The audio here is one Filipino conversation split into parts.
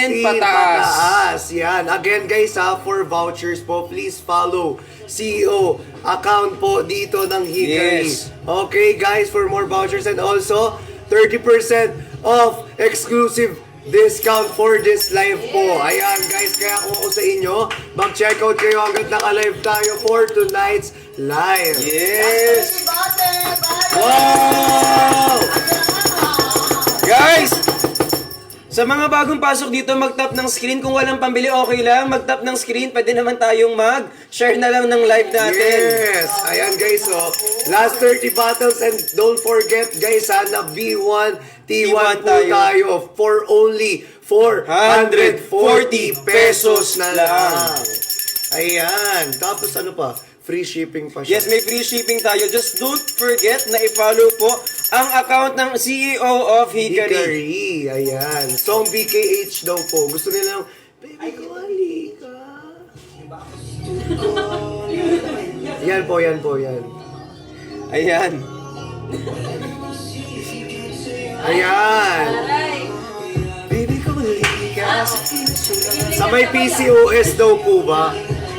Pataas. Yan. Again guys ha, for vouchers po, please follow CEO account po dito ng Hikari. Yes. Okay guys, for more vouchers and also 30% off exclusive discount for this live po. Ayan guys, kaya kung ako sa inyo, mag-check out kayo hanggang naka-live tayo for tonight's live. Yes! Wow! Guys! Sa mga bagong pasok dito, mag-tap ng screen. Kung walang pambili, okay lang. Mag-tap ng screen. Pwede naman tayong mag-share na lang ng live natin. Yes! Ayan guys, so last 30 battles and don't forget guys ha, na B1, T1 po tayo for only 440 pesos na lang. Ayan. Tapos ano pa? Free shipping pa siya. Yes, may free shipping tayo. Just don't forget na i-follow po ang account ng CEO of Hikari. Hikari. Ayan. Song BKH daw po. Gusto nilang, baby ko, halika. Yan po, yan po, yan. Ayan. Ayan. Baby ko, halika. Sa may PCOS daw po ba?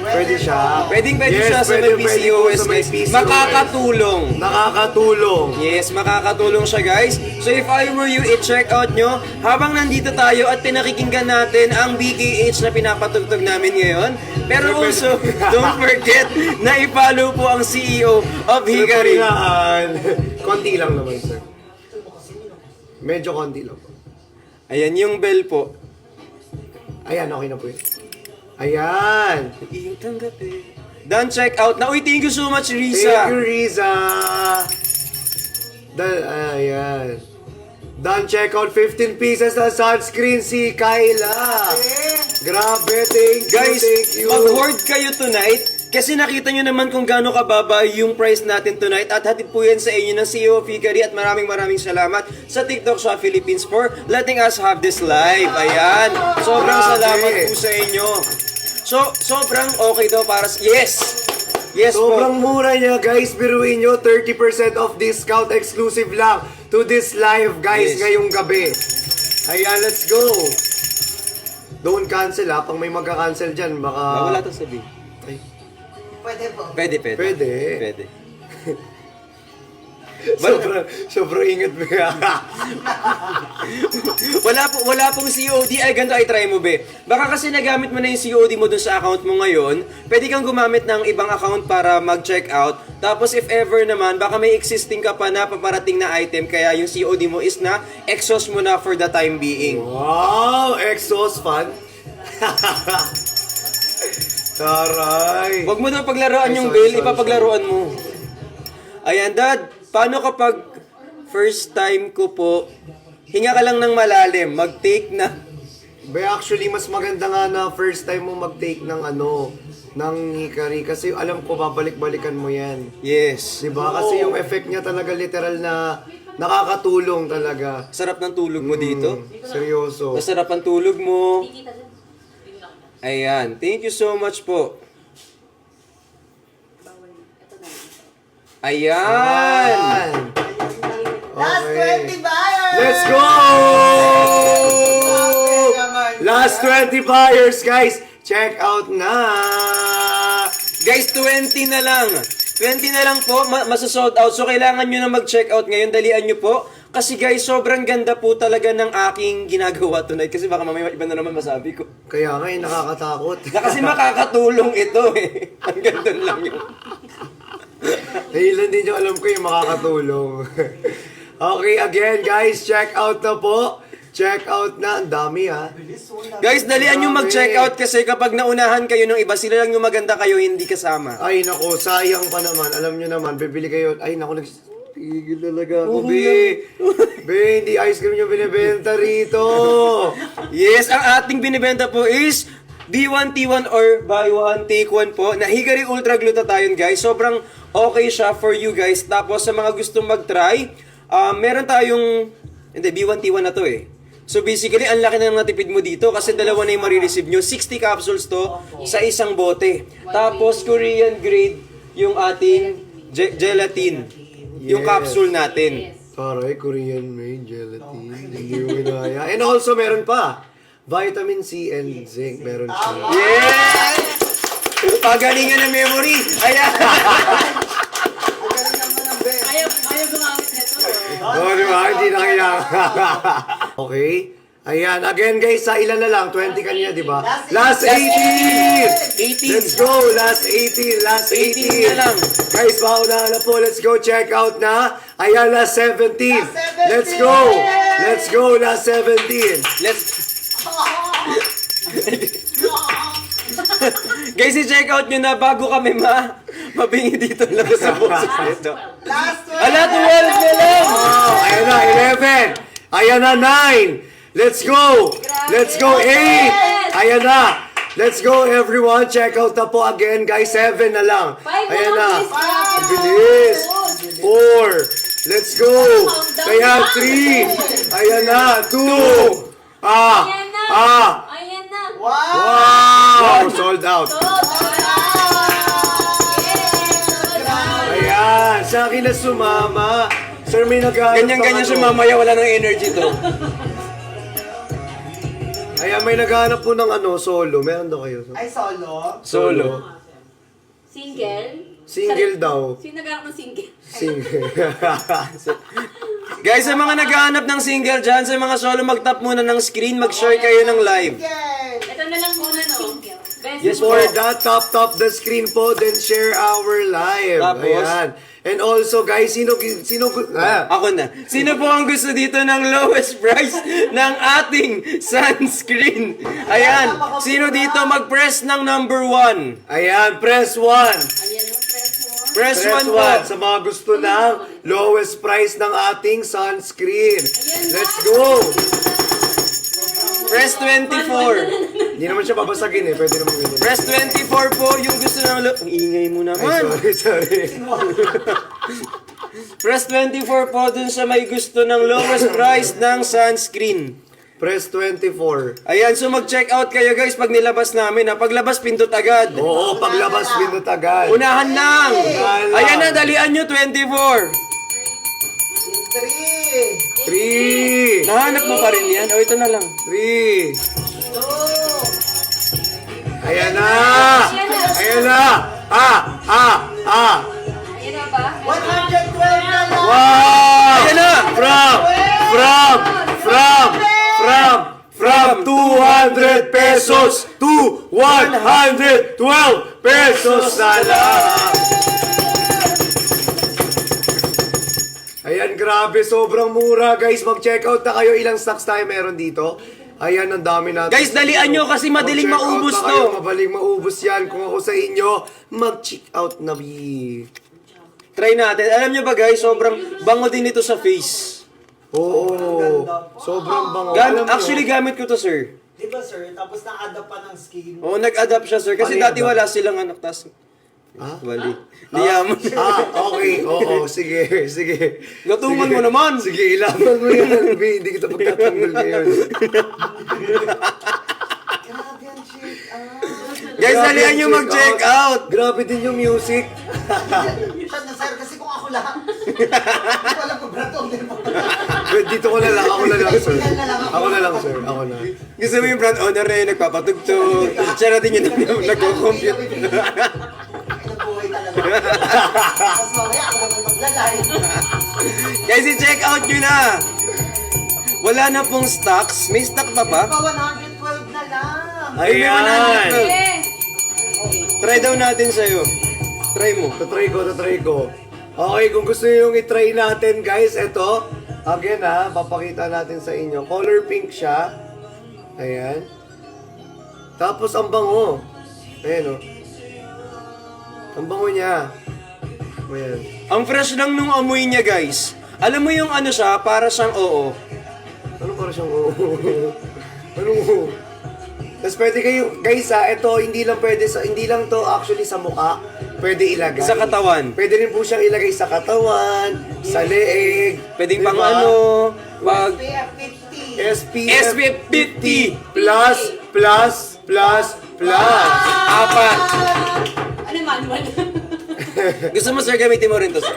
Pwede siya. Pwede Yes, siya sa pwede may po PCOS, sa may guys. PCOS. Makakatulong. Nakakatulong. Yes, makakatulong siya guys. So if I were you, i-check out nyo habang nandito tayo at pinakikinggan natin ang BKH na pinapatugtog namin ngayon. Pero also, don't forget na i-follow po ang CEO of Hikari. Konti lang naman, sir. Medyo konti lang po. Ayan yung bell po. Ayan, okay na po yun. Ayan. Iyong tanggapin. Done, check out na. Uy, thank you so much, Risa. Thank you, Riza. Ayan. Done, check out 15 pieces na sunscreen si Kyla. Grabe, thank you, Guys, thank you. mag-hoard kayo tonight kasi nakita nyo naman kung gaano kababa yung price natin tonight at hatid po yan sa inyo ng CEO of Hikari at maraming salamat sa TikTok Shop Philippines for letting us have this live. Ayan, sobrang Grabe. salamat po sa inyo. So, sobrang okay daw para sa... Yes! Yes Sobrang po. mura niya guys, biruin nyo, 30% off discount exclusive lang to this live guys Yes. ngayong gabi. Ayan, let's go. Don't cancel ha, pang may magka-cancel dyan, baka... Wala to sabi. Ay, Pwede po. Pwede. pwede. Pwede. Sobrang ingat mo. Wala pong COD. Ay, ganito ay try mo, be. Baka kasi nagamit mo na yung COD mo dun sa account mo ngayon, pwede kang gumamit ng ibang account para mag-check out. Tapos if ever naman, baka may existing ka pa na paparating na item, kaya yung COD mo is na exhaust mo na for the time being. Wow, exhaust fan. Taray. Huwag mo daw paglaruan yung Sorry, bill, ipapaglaruan mo. Ayan, Dad, paano kapag first time ko po, hinga ka lang ng malalim, mag-take na. Actually, mas maganda nga na first time mo mag-take ng ng Hikari. Kasi alam ko, babalik-balikan mo yan. Yes. Diba? Kasi yung effect niya talaga literal na nakakatulong talaga. Sarap ng tulog mo dito. Seryoso. Masarap ang tulog mo. Ayan, thank you so much po. Ayan! Last Okay. 20 buyers! Let's go! Last 20 buyers, guys! Check out na! Guys, 20 na lang. 20 na lang po, masasold out. So, kailangan nyo na mag-check out ngayon. Dalian nyo po. Kasi guys, sobrang ganda po talaga ng aking ginagawa tonight. Kasi baka mamaya iba na naman masabi ko. Kaya nga, nakakatakot. Kasi makakatulong ito eh. Hanggang doon lang yun. Dahil hindi nyo alam ko yung makakatulong. Okay, again, guys, check out na po. Check out na. Ang dami, ha? Guys, dalian nyo mag-check out kasi kapag naunahan kayo ng iba, sila lang yung maganda kayo, hindi kasama. Ay, nako, sayang pa naman. Alam nyo naman, bibili kayo. Ay, nako, tigil talaga ako, Oo be. Be, hindi ice cream yung binibenta rito. Yes, ang ating binibenta po is B1, T1 or buy one, take one po. Na Hikari Ultra Glutathione, guys. Sobrang okay siya for you guys. Tapos sa mga gustong mag-try, meron tayong, hindi, B1, T1 na to eh. So basically, ang laki na ng natipid mo dito kasi dalawa na yung marireceive nyo. 60 capsules to sa isang bote. Tapos Korean grade yung ating gelatin. Yung Yes. capsule natin. Taray, Korean made gelatin. Hindi mo kinaya. And also, meron pa. vitamin C and zinc. Meron siya. Yes! Pagalingan ng memory. Ayan. Ang galing naman ng best. Ayaw gumamit nito. Oh, di ba? Hindi na kailangan. Okay. Ayan. Again, guys, sa ilan na lang? 20 kanina, di ba? Last 18! 18. Let's go! Last 18! Last 18 na lang. 18! Guys, paunahan na po. Let's go check out na. Ayan, last 17. Let's go! Let's go! Last 17. Let's... Guys, i-check out nyo na bago kami mabingi dito lang sa boses nito. Last one. Ala, 12 na lang! Oh, ayan na, 11. Ayan na, 9. Let's go. Let's go, 8. Ayan na. Let's go, everyone. Check out na po again, guys. 7 na lang. 5 na Ayan na. lang, please. Ang bilis. 4. Let's go. Kaya 3. Ayan na. 2. Ayan na. Ayan na. Wow. Sold out. Ayan. Sa akin na sumama. Sir, may nag-aaral Ganyan-ganyan pa siya ano. mamaya, wala ng energy to. Ayan, may naghahanap po ng solo. Meron daw kayo. Ay, solo. Solo. Single? Single daw. Sino naghanap ng single? Single. Guys, sa mga naghahanap ng single dyan, sa mga solo, mag-tap muna ng screen, mag-share kayo ng live. Yay! Ito na lang muna, no? Best Yes, of For all. that, tap the screen po, then share our live. Tapos? Ayan. And also, guys, sino Ako na. Sino po ang gusto dito ng lowest price ng ating sunscreen? Ayan. Sino dito mag-press ng number 1? Ayan, press 1. Ayan, no? Press Press 1 one. po. Sa mga gusto ng lowest price ng ating sunscreen. Ayan, Let's go! Press 24. Hindi naman siya babasagin eh. Pwede naman ganyan. Press 24 po yung gusto ng Ang ingay mo Ay, naman. sorry. Press 24 po dun sa may gusto ng lowest price ng sunscreen. Press 24. Ayan, so mag-check out kayo guys pag nilabas namin. Paglabas, pindot agad. Oo, paglabas, pinot agad. Unahan lang. Unahan lang. Ayan na, dalian nyo, 24. 3. 3. Nahanap mo pa rin yan? O, ito na lang. 3. Ayan na! Ayan na! Ayan na ba? 112 na lang. Wow! Ayan na! From 200 pesos to 112 pesos na lang! Ayan, grabe. Sobrang mura, guys. Mag-check out na kayo. Ilang stocks tayo meron dito. Ayan, ang dami natin. Guys, dalian nyo kasi madaling Mag-check out maubos na kayo. to. Madaling maubos yan. Kung ako sa inyo, mag-check out na, bi. Try natin. Alam nyo ba guys, sobrang bango din ito sa face. Oo. Sobrang bango. Alam mo, Actually, gamit ko to, sir. Di ba, sir? Tapos na-adapt pa ng skin. Oo, nag-adapt siya, sir. Kasi Ano dati yun ba? wala silang anak, tas... Wali. Diyaman. Okay. Oo, sige. Gatungan Sige. mo naman. Sige, ilaban mo yan, bi. Hindi kita pagtatanggol ngayon. Grabe ang check out. Guys, Grabe dalian ang nyo mag-check out. Grabe din yung music. Siya na, sir, kasi kung ako lang. Hindi ko alam kung brand owner mo. Wait, dito ko na lang. Ako na lang, sir. Ako na lang, sir. Ako na. Gusto mo yung brand owner na yung nagpapatugtog. Siya natin yung nagko-compute. Ang buhay talaga. Tapos mamaya ako naman maglalay. Guys, i-check out nyo na. Wala na pong stocks. May stock pa ba? Pa 112 na lang. Ayan. Yes! Try daw natin sa'yo. Try mo. Tatry ko. Okay, kung gusto nyo yung itry natin, guys, ito. Again, papakita natin sa inyo. Color pink siya. Ayan. Tapos, ang bango. Ayan, Ang bango niya. Ayan. Ang fresh lang nung amoy niya, guys. Alam mo yung ano siya, para siyang oo. Ano para siyang Ano Tapos pwede kayo, guys ito hindi lang to actually sa mukha. Pwede ilagay. Sa katawan. Pwede rin po siyang ilagay sa katawan, sa leeg. Pwedeng diba? pang ano, pag PF 50. SPF SPF 50. plus. Apat. Ano manual? Gusto mo, sir, gamitin mo rin to, sir.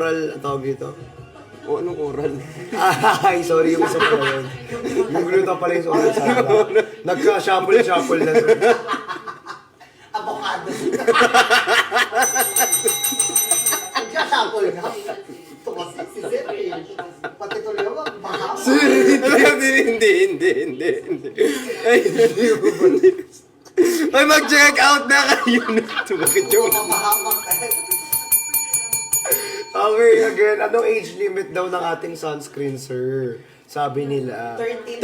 oral, ang tawag dito? O, anong oral? Ay, sorry, yung isa pala yun. Yung gluta pala yung oral sana. Nagka-shuffle na sir. Avocado. Nagsasample na. Tumasak si Sir eh. Pati tuloy ako, baka. Hindi. Ay, mag-check out na kayo nito. Bakit yung... Mapahamak ka. Okay, again, anong age limit daw ng ating sunscreen, sir? Sabi nila. 13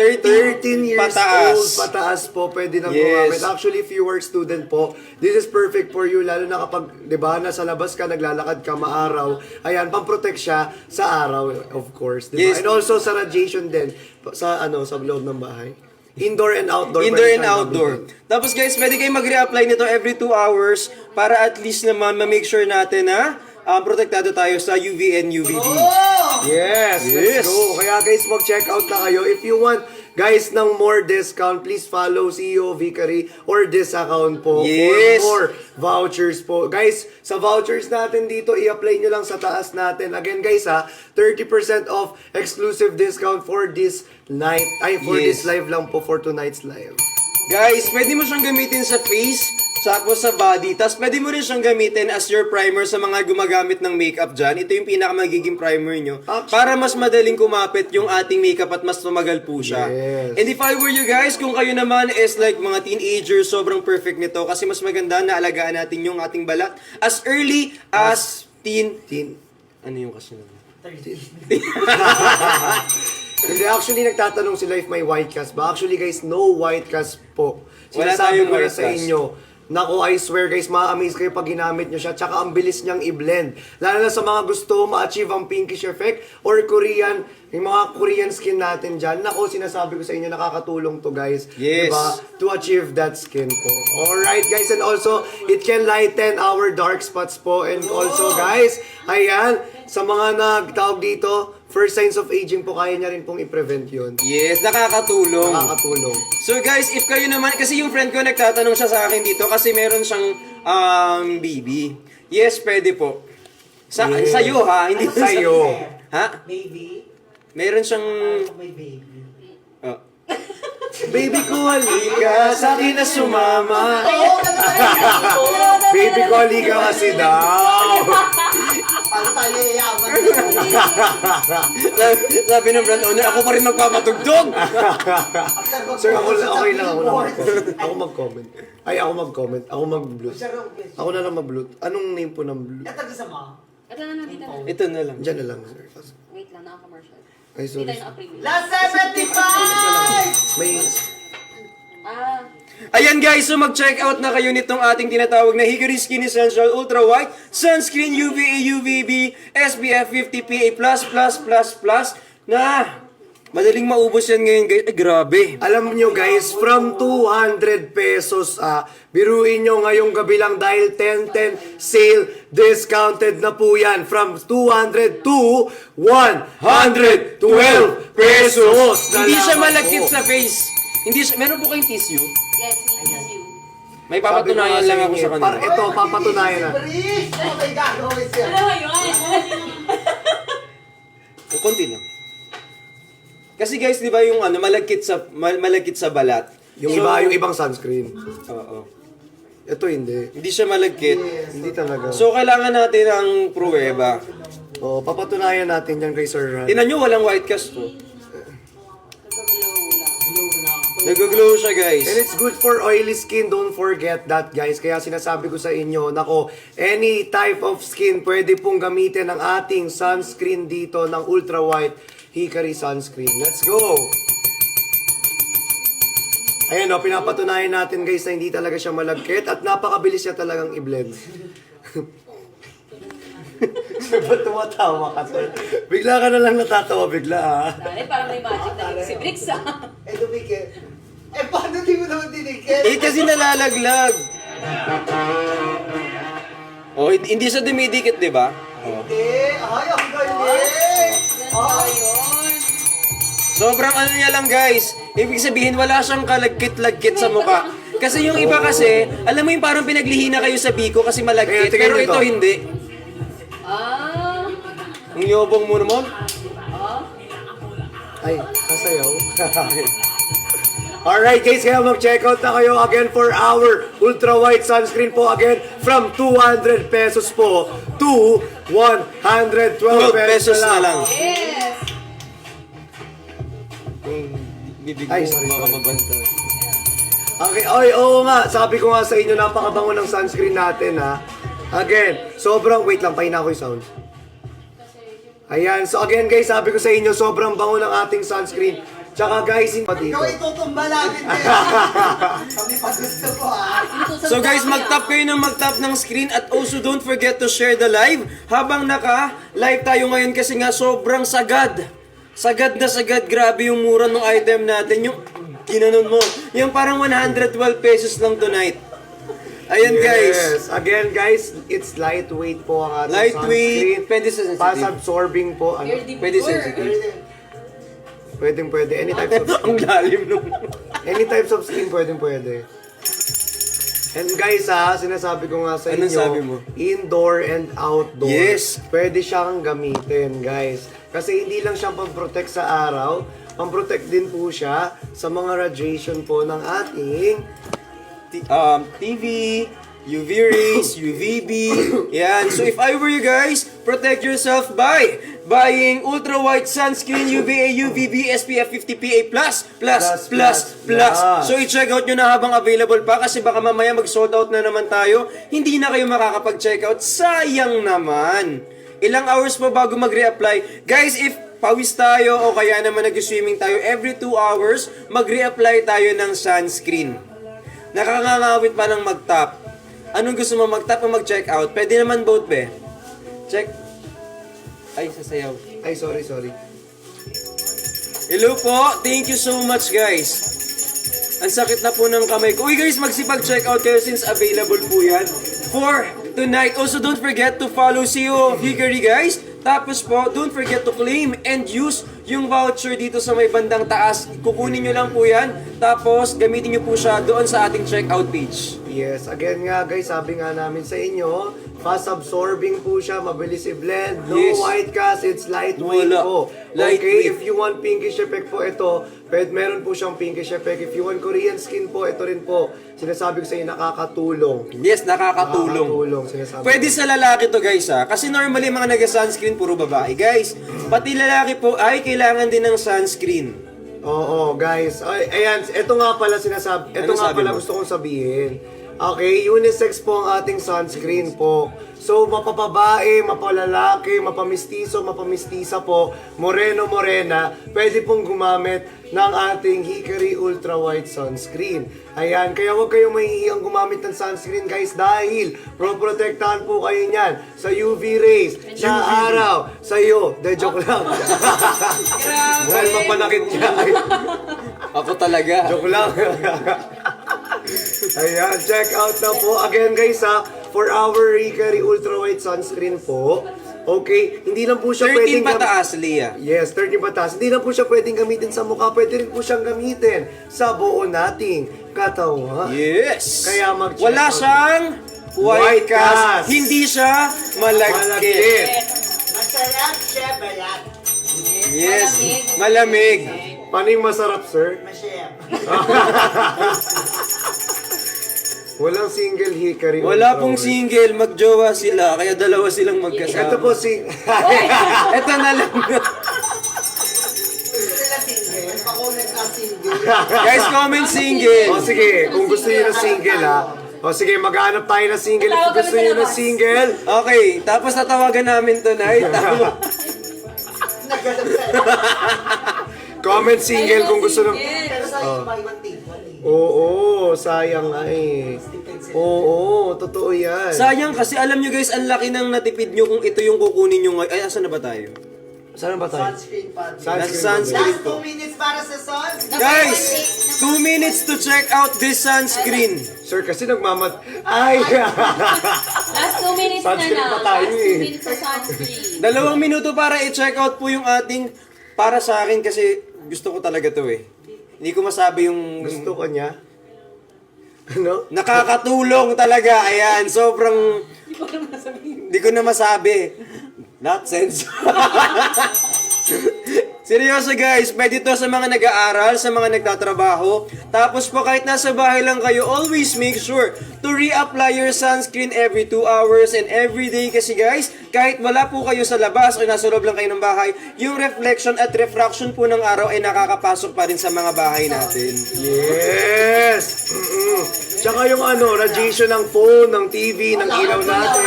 years Pataas. old, pataas po, pwede nang Yes. gumamit. Actually, if you are student po, this is perfect for you, lalo na kapag, di ba, nasa labas ka, naglalakad ka, maaraw. Ayan, pang-protect siya sa araw, of course, di ba? Yes. And also sa radiation din, sa loob ng bahay. Indoor and outdoor. Indoor pwede and siyang outdoor. gamitin. Tapos guys, pwede kayo mag-reapply nito every 2 hours para at least naman ma-make sure natin na protektado tayo sa UV and UVB. Yes, Yes. let's go. Kaya guys, mag-check out na kayo. If you want, guys, ng more discount, please follow CEO Vicary or this account po Yes. for more vouchers po. Guys, sa vouchers natin dito, i-apply nyo lang sa taas natin. Again, guys, 30% off exclusive discount for this night. Ay, for Yes. this live lang po, for tonight's live. Guys, pwede mo siyang gamitin sa face, tapos sa body, tapos pwede mo rin siyang gamitin as your primer sa mga gumagamit ng makeup dyan. Ito yung pinakamagiging primer nyo. Para mas madaling kumapit yung ating makeup at mas tumagal po siya. Yes. And if I were you guys, kung kayo naman is like mga teenagers, sobrang perfect nito kasi mas maganda na alagaan natin yung ating balat as early as teen. Ano yung kasunod? Hindi, actually, nagtatanong sila if may white cast ba? Actually, guys, no white cast po. Wala Sinasabi tayong ko na white sa cast. inyo. Naku, I swear guys, ma-amaze kayo pag ginamit nyo siya. Tsaka ang bilis niyang i-blend. Lalo na sa mga gusto ma-achieve ang pinkish effect or Korean, yung mga Korean skin natin dyan. Naku, sinasabi ko sa inyo, nakakatulong to guys. Yes. Diba? To achieve that skin po. Alright guys, and also, it can lighten our dark spots po. And also guys, ayan, sa mga nagtawag dito, first signs of aging po, kaya niya rin pong i-prevent yun. Yes, nakakatulong. Nakakatulong. So guys, if kayo naman, kasi yung friend ko nagtatanong siya sa akin dito kasi meron siyang BB. Yes, pwede po. Yes. Sa'yo ha, hindi Sa'yo. Ha? Baby. Meron siyang... May baby. Oh. Baby ko, halika, sa akin na sumama. Oo, nagsasabi. Baby ko, halika kasi daw. Paano tayo yayaman? Sabi ng brand owner, ako pa rin magpapatugtog. Sir, okay lang ako Ako mag-comment. Ay, ako mag-comment. Ako mag-bloot. Ako na lang mag-bloot. Anong name po ng bloot? Ito gusto mo? Ito na dito na. Ito na lang. Diyan na lang, sir. Wait lang, naka-commercial. Ay, Hindi sorry. tayo naka-preview. Last 75! May... Ah, Ayan guys, so mag-check out na kayo nitong ating tinatawag na Hickory Skin Essential Ultra White Sunscreen UVA UVB SPF 50 PA++++ na madaling maubos yan ngayon guys. Ay, grabe. Alam nyo guys, from 200 pesos, biruin nyo ngayong gabi lang dahil 10-10 sale, discounted na po yan. From 200 to 112 pesos. Hindi siya Nalaman malagkit ko. sa face. Hindi siya, meron po kayong tissue? yes, we use you. May papatunayan Sabi ko nga lang ako inyo, sa kanila. Ito, papatunayan na. Bris! Ano may gagawin siya? Ano yun? O, konti lang. Kasi guys, di ba yung ano, malagkit sa balat? Yung So, iba, yung ibang sunscreen. Oo. Ito hindi. Hindi siya malagkit. Hindi talaga. So, kailangan natin ng pruweba. Papatunayan natin yan kay Sir Ran. Tinan nyo, walang white cast to. Nag-glow siya, guys. And it's good for oily skin, don't forget that guys. Kaya sinasabi ko sa inyo, nako, any type of skin, pwede pong gamitin ang ating sunscreen dito ng Ultra White Hickory Sunscreen. Let's go! Ayan o, pinapatunayan natin guys na hindi talaga siya malagkit at napakabilis siya talagang i-blend. Ba't tumatawa ka, sir? Bigla ka na lang natatawa, bigla ha? Dahil parang may magic na si Brix ah. Dumikit. Paano di mo naman dinikit? Kasi nalalaglag. Oh, hindi siya dumidikit, di ba? Hindi. Ay, ang galing! Ganda yun. Sobrang ano niya lang, guys. Ibig sabihin, wala siyang kalagkit-lagkit sa mukha. Kasi yung iba kasi, alam mo yung parang pinaglihi na kayo sa biko kasi malagkit, Kaya, tingnan pero nyo ito to. hindi. Ah. Ang yobong mo naman. Ah. Ay, kasayaw. Alright guys, kaya mag-check out na kayo again for our ultra white sunscreen po again from 200 pesos po to 112 pesos na lang. Yes. Bibig Ay, mo, sorry, baka sorry. mabanta. Okay, oy, oo nga, sabi ko nga sa inyo, napakabango ng sunscreen natin ha. Again, sobrang, wait lang, pahina ko yung sound. Ayan, so again guys, sabi ko sa inyo, sobrang bango ng ating sunscreen. Tsaka guys, hindi pa dito. Ikaw itutumba namin din. Kami pa gusto ko So guys, mag-tap kayo ng mag-tap ng screen at also don't forget to share the live habang naka-live tayo ngayon kasi nga sobrang sagad. Sagad na sagad, grabe yung mura ng item natin. Yung ginanon mo, yung parang 112 pesos lang tonight. Ayan guys. Yes, again guys, it's lightweight po ang ating Lightweight, sunscreen. pwede sa sensitive. Fast-absorbing po. Ano? Pwede sensitive. Pwedeng pwede. Any types of Ang lalim nung... Any types of skin pwedeng pwede. And guys sinasabi ko nga sa Anong inyo, sabi mo? indoor and outdoor. Yes. Pwede siyang gamitin, guys. Kasi hindi lang siya pang-protect sa araw, pang-protect din po siya sa mga radiation po ng ating TV, UV rays, UVB. Yan. So if I were you guys, protect yourself by buying ultra white sunscreen UVA, UVB, SPF 50 PA++++++. So i-check out nyo na habang available pa kasi baka mamaya mag-sold out na naman tayo. Hindi na kayo makakapag-check out. Sayang naman. Ilang hours pa bago mag-reapply. Guys, if pawis tayo o kaya naman nag-swimming tayo every 2 hours, mag-reapply tayo ng sunscreen. Nakakangawit pa ng mag-tap. Anong gusto mo, mag-tap o mag-check out? Pwede naman both, be. Check. Ay, sasayaw. Ay, sorry. Hello po. Thank you so much, guys. Ang sakit na po ng kamay ko. Uy, guys, magsipag-check out kayo since available po yan for tonight. Also, don't forget to follow CEO of Hickory, guys. Tapos po, don't forget to claim and use yung voucher dito sa may bandang taas. Kukunin nyo lang po yan. Tapos, gamitin nyo po siya doon sa ating checkout page. Yes, again nga guys, sabi nga namin sa inyo, fast absorbing po siya, mabilis i-blend, no Yes. white cast, it's lightweight Wala. po. Lightweight. Okay, if you want pinkish effect po ito, meron po siyang pinkish effect. If you want Korean skin po, ito rin po. Sinasabi ko sa inyo, nakakatulong. Yes, nakakatulong. Sinasabi Pwede ko. sa lalaki to, guys, ha? Kasi normally mga nag-sunscreen, puro babae. Guys, pati lalaki po ay kailangan din ng sunscreen. Oo, guys. Ay, ayan, ito nga pala sinasabi, ito Ano nga sabi pala mo? gusto kong sabihin. Okay, unisex po ang ating sunscreen po. So, mapapabae, mapalalaki, mapamistiso, mapamistisa po, moreno, morena, pwede pong gumamit ng ating Hickory Ultra White Sunscreen. Ayan, kaya huwag kayong mahihiyang gumamit ng sunscreen guys dahil protektahan po kayo niyan sa UV rays, sa araw, sa iyo. De, joke lang. Dahil mapanakit niya. Ay, Ako talaga. joke lang. Ayan, check out na po. Again guys for our Hickory Ultra White Sunscreen po, Okay? Hindi lang po siya 13 pwedeng pataas, Leah. Yes, 13 pataas. Hindi lang po siya pwedeng gamitin sa mukha, pwede rin po siyang gamitin sa buo nating katawan. Yes! Kaya mag-check Wala out. siyang White white cast. cast. Hindi siya malagkit. Malagkit. Masarap siya, balat. Yes, malamig. Paano yung masarap, sir? Masarap. Walang single hickory. Wala ultra pong white. single, magjowa sila, kaya dalawa silang magkasama. Ito po si... Ito na lang. Gusto nila single? Pakulit na single. Guys, comment single. O sige, kung gusto niyo ng single ha. O sige, maghanap tayo ng single kung Tawag gusto kami niyo sa ng labas. single. Okay, tapos tatawagan namin tonight. Nagganap sa Comment single kung gusto ng... Pero sa iba ibang tingkol eh. Oo, sayang nga eh. Oo, totoo yan. Sayang kasi alam nyo guys, ang laki ng natipid nyo kung ito yung kukunin nyo ngayon. Ay, asan na ba tayo? Saan ba tayo? Sunscreen pa. Nasa Sunscreen. sunscreen Last po. 2 minutes para sa sun. Guys, 2 minutes to check out this sunscreen. Sir, kasi nagmamat... Ay! Last 2 minutes na Sunscreen lang. pa tayo Last 2 eh. minutes sa sunscreen. 2 minuto para i-check out po yung ating, para sa akin kasi gusto ko talaga to eh. Hindi ko masabi yung Gusto ko niya. Ano? nakakatulong talaga. Ayan, sobrang hindi ko na masabi. Not sense. Seryoso guys, pwede to sa mga nag-aaral, sa mga nagtatrabaho. Tapos po kahit nasa bahay lang kayo, always make sure to reapply your sunscreen every 2 hours and every day. Kasi guys, kahit wala po kayo sa labas o nasa loob lang kayo ng bahay, yung reflection at refraction po ng araw ay nakakapasok pa rin sa mga bahay natin. Yes! Mm-mm. Tsaka yung ano, radiation ng phone, ng TV, ng ilaw natin.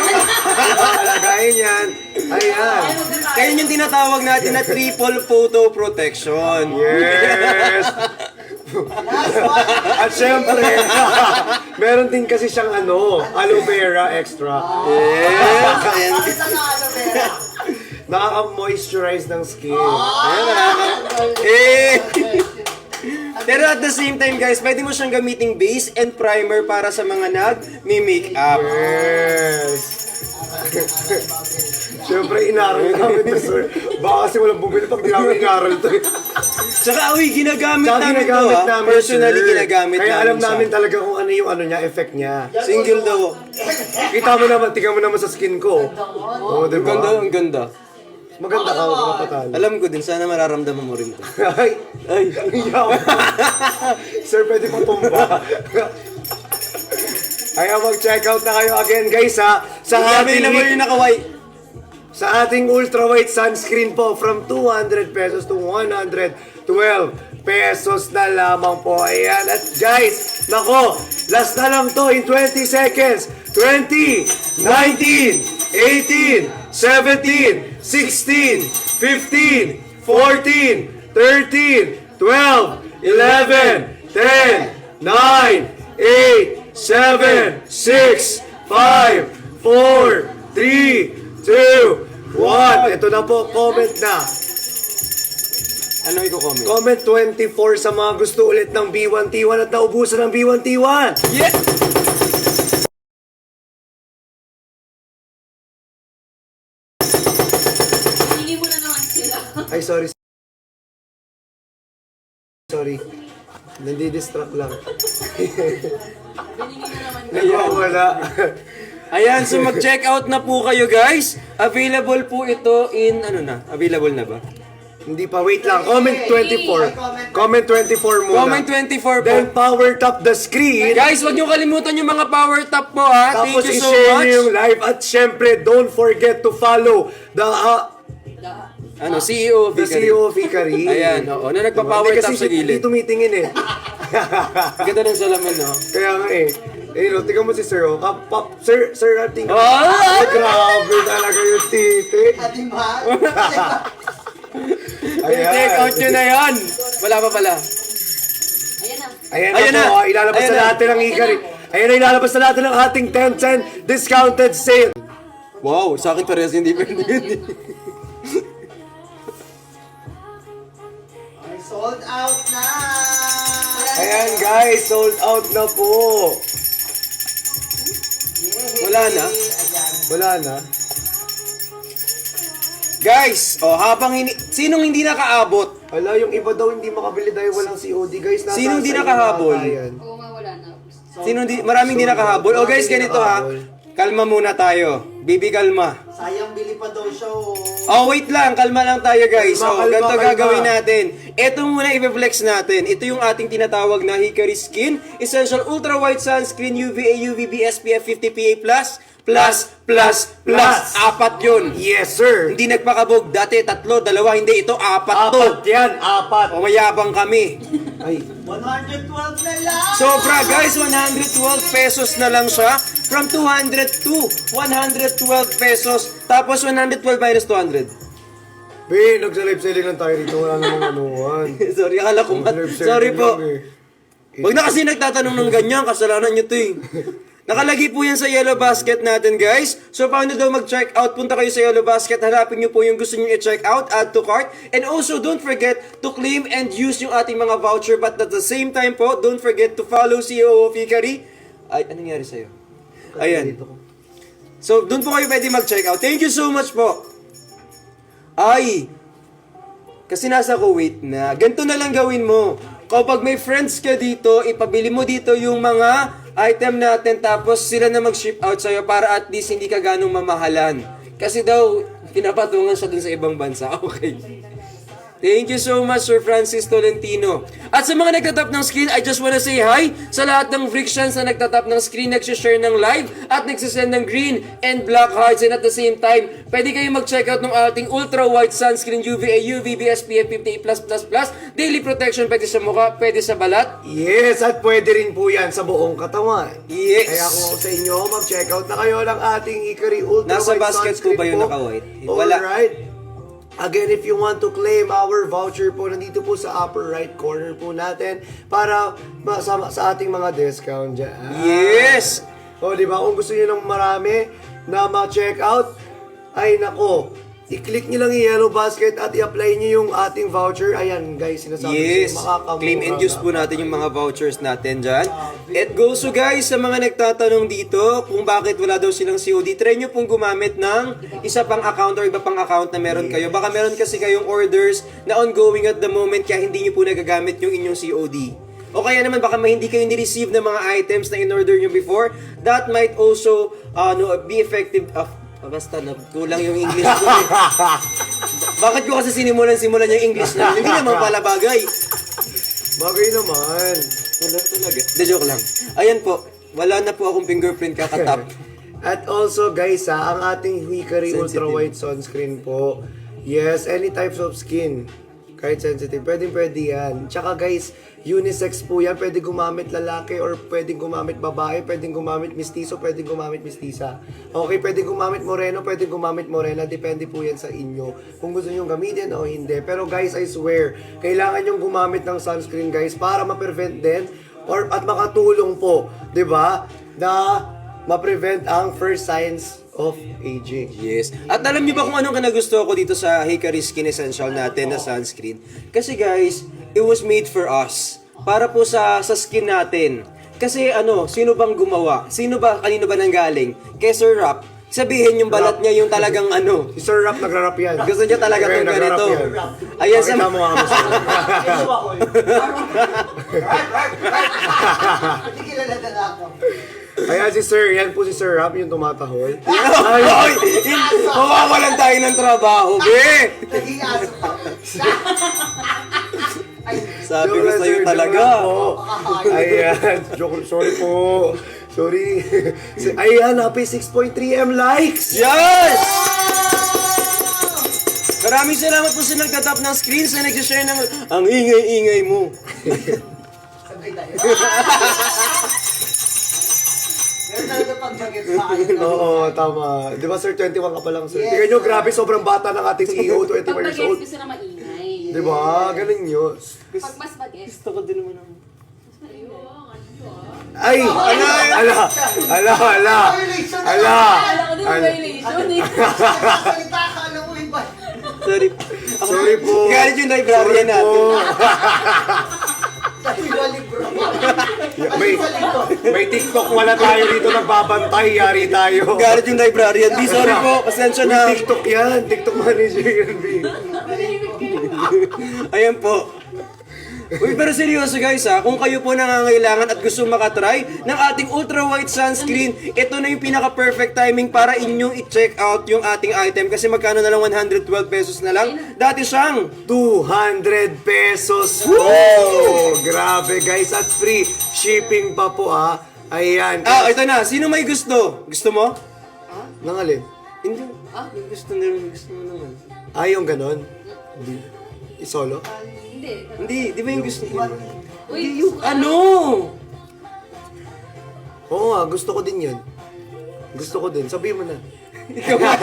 Alagayin yan. Ayan. Kaya yung tinatawag natin na triple photo protection. Yes! Last one. At syempre, meron din kasi siyang ano, aloe vera extra. Yes! Ayan. Bakit sa aloe vera? Nakaka-moisturize ng skin. Ayan, eh! Pero at the same time guys, pwede mo siyang gamiting base and primer para sa mga nag-makeup. Yes! Siyempre, inaral namin to, sir. Baka kasi walang bumili pag di namin inaral to. Tsaka uy, ginagamit Tsaka namin to ginagamit ha. namin, Personally, sir. ginagamit Kaya namin alam siya. namin talaga kung ano yung ano niya, effect niya. Single daw. Kita mo naman, tingnan mo naman sa skin ko. Oo, Ang diba? ganda, ang ganda. Maganda ka, huwag ka patalo. Alam ko din, sana mararamdaman mo rin to. Ay! Ay. Yaw. Sir, pwede pong tumba. Kaya mag-check out na kayo again, guys, ha? Sa Sabi na mo yung nakaway. Sa ating ultra white sunscreen po, from 200 pesos to 112 pesos na lamang po. Ayan. At guys, nako, last na lang to in 20 seconds. 20, 19, 18, 17, 16, 15, 14, 13, 12, 11, 10, 9, 8, 7, 6, 5, 4, 3, 2, 1. Ito na po, comment na. Ano i-comment? Comment 24 sa mga gusto ulit ng B1T1 at naubusan ng B1T1. Yeah! Hindi mo na naman sila. Ay, sorry. Sorry. Nandi-distract lang. Binigyan na naman. Ayan. Wala. Ayan, so mag-check out na po kayo guys. Available po ito in, ano na? Available na ba? Hindi pa, wait lang. Comment 24. Comment 24 muna. Comment 24 po. Then power tap the screen. Guys, wag niyo kalimutan yung mga power tap po ha. Thank Tapos you so i-share much. niyo yung live. At syempre, don't forget to follow the Ano, CEO of the Hickory. CEO of Hickory. Ayan, oo. Na nagpa-power Hindi, tap sa Hindi gilid. tumitingin eh. Ganda ng salaman, no? Kaya nga eh. Eh, no, tingnan mo si Sir, oh. Sir, tingnan mo. Ah! Ay, grabe talaga yung titi. Ating mahal. Check out nyo na yan. Wala pa pala. Ayan na. Ayan, Ayan na na. po, ah, ilalabas Ayan na na. natin ang Hickory. Ayan na, ilalabas na natin ang ating 10% discounted sale. Wow, sa akin parehas hindi pwede yun. Ay, sold out na. Ayan guys, sold out na po. Wala na? Ayan. Wala na. Guys, habang sinong hindi nakaabot? Ala, yung iba daw hindi makabili dahil walang COD, guys. Nasa Sinong di sa inyo nakahabol? ata yan. Oo nga, wala na. Maraming hindi nakahabol. O guys, ganito ha. Kalma muna tayo. Bibi, kalma. Sayang bili pa daw siya, oh. Oh, wait lang. Kalma lang tayo, guys. Kalma, Oh, kalma, ganito kalma. gagawin natin. Ito muna i-flex natin. Ito yung ating tinatawag na Hikari Skin Essential Ultra White Sunscreen UVA, UVB, SPF 50 PA+. Apat yun. Yes, sir. Hindi nagpakabog. Dati 3, 2, hindi. Ito 4 to. Apat yan, apat. O mayabang kami. Ay, 112 na lang! Sobra guys, 112 pesos na lang siya. From 200 to 112 pesos. Tapos 112 minus 200. be, nagsa-live selling lang tayo rito. Wala namang anuhan. Sorry, akala ko ba? Live selling Sorry po. lang eh. Huwag na kasi nagtatanong ng ganyan, kasalanan nyo to eh. Nakalagay po yan sa yellow basket natin guys. So paano daw mag-check out? Punta kayo sa yellow basket, hanapin nyo po yung gusto nyo i-check out, add to cart. And also don't forget to claim and use yung ating mga voucher. But at the same time po, don't forget to follow CEO of Hikari. Ay, anong nangyari sa'yo? Ayan. So doon po kayo pwede mag-check out. Thank you so much po. Ay, kasi nasa Kuwait na. Ganito na lang gawin mo. Kapag may friends ka dito, ipabili mo dito yung mga item natin tapos sila na mag-ship out sa'yo para at least hindi ka ganong mamahalan. Kasi daw, pinapatungan siya dun sa ibang bansa. Okay. Thank you so much, Sir Francis Tolentino. At sa mga nagtatap ng screen, I just wanna say hi sa lahat ng Vrictians na nagtatap ng screen, nagsishare ng live, at nagsisend ng green and black hearts. And at the same time, pwede kayo mag-check out ng ating Ultra White Sunscreen UVA, UVB, SPF 50+++. Daily protection, pwede sa mukha, pwede sa balat. Yes, at pwede rin po yan sa buong katawan. Yes. Kaya kung ako sa inyo, mag-check out na kayo ng ating Hikari Ultra Nasa White basket Sunscreen ko ba yung po. naka-white? Wala. Alright. Again, if you want to claim our voucher po, nandito po sa upper right corner po natin para sa ating mga discount dyan. Yes! O, di ba? Kung gusto niyo ng marami na ma-check out, ay nako, i-click niyo lang yung yellow basket at i-apply niyo yung ating voucher. Ayan, guys, sinasabi Yes, ko, makakamura claim and use na. po natin yung mga vouchers natin dyan. It goes to guys, sa mga nagtatanong dito kung bakit wala daw silang COD, try nyo pong gumamit ng isa pang account or iba pang account na meron kayo. Baka meron kasi kayong orders na ongoing at the moment kaya hindi nyo po nagagamit yung inyong COD. O kaya naman baka hindi kayo ni-receive ng mga items na in-order nyo before. That might also be effective. Basta na kulang yung English ko eh. Bakit ko kasi simulan yung English na? Hindi naman pala bagay. Bagay naman. Wala talaga. De joke lang. Ayan po. Wala na po akong fingerprint kakatap. At also guys ang ating Hikari Sensitive. Ultra White Sunscreen po. Yes, any types of skin. Kahit sensitive, pwede yan. Tsaka guys, unisex po yan. Pwede gumamit lalaki or pwede gumamit babae, pwede gumamit mistiso, pwede gumamit mistisa. Okay, pwede gumamit moreno, pwede gumamit morena. Depende po yan sa inyo. Kung gusto nyo gamitin o hindi. Pero guys, I swear, kailangan nyo gumamit ng sunscreen guys para ma-prevent din at makatulong po, 'di ba? Na ma-prevent ang first signs of aging. Yes. At alam niyo ba kung anong kinagusto ko dito sa Hikari Skin Essential natin na sunscreen? Kasi guys, it was made for us. Para po sa skin natin. Kasi sino bang gumawa? Kanino ba nanggaling? Kay Sir Rap. Sabihin yung balat niya yung talagang Si Sir Rap nagrarap yan. Gusto niya talaga Okay, itong nagrarap ganito. yan. Ayan Pakita mo nga Sir. Hindi kilala na ako. Ayan si Sir, yan po si Sir Rap yung tumatahol. Ay! Mawawalan tayo ng trabaho, be! Naging aso pa. Sabi ko Joke lang, sa'yo sir, talaga. joke lang po. Ayan, sorry po. Sorry. Ayan, happy 6.3M likes! Yes! Maraming salamat po sa nagtatap ng screen, sa nagsishare ng ang ingay-ingay mo. Sabay tayo. Meron talaga pag nag-get sa akin. Oo, tama. Di ba sir, 21 ka pa lang sir? Yes, Tingnan nyo, sir. grabe, sobrang bata ng ating CEO, 21 Pag years bagets, old. gusto na maingay. Di ba? Ganun yun. Pag mas bagets, Gusto ko din naman ang... Ay! Ala! Violation na Ala! akala ko din may violation eh. Nagsasalita ka, alam mo yung ba? Sorry. Sorry po. Galit yung librarian Sorry po. natin. Dahil wali bro. May, Ano sa lito? May TikTok wala tayo dito nagbabantay, yari tayo. Galit yung librarian. Di, sorry po. Pasensya na. May TikTok yan, TikTok manager yan, B. Ayan po. Uy, pero seryoso guys ha, kung kayo po nangangailangan at gusto makatry ng ating ultra white sunscreen, ito na yung pinaka-perfect timing para inyong i-check out yung ating item. Kasi magkano na lang, 112 pesos na lang. Dati siyang 200 pesos po! Grabe guys, at free shipping pa po ah. Ayan. ito na. Sino may gusto? Gusto mo? Nangalin? Hindi. Gusto mo naman. Yung ganon? Hindi. Isolo? Hindi. Hindi, di ba yung gusto mo? Uy, Ano? Oo nga, gusto ko din yun. Gusto ko din. Sabihin mo na. Ikaw nga.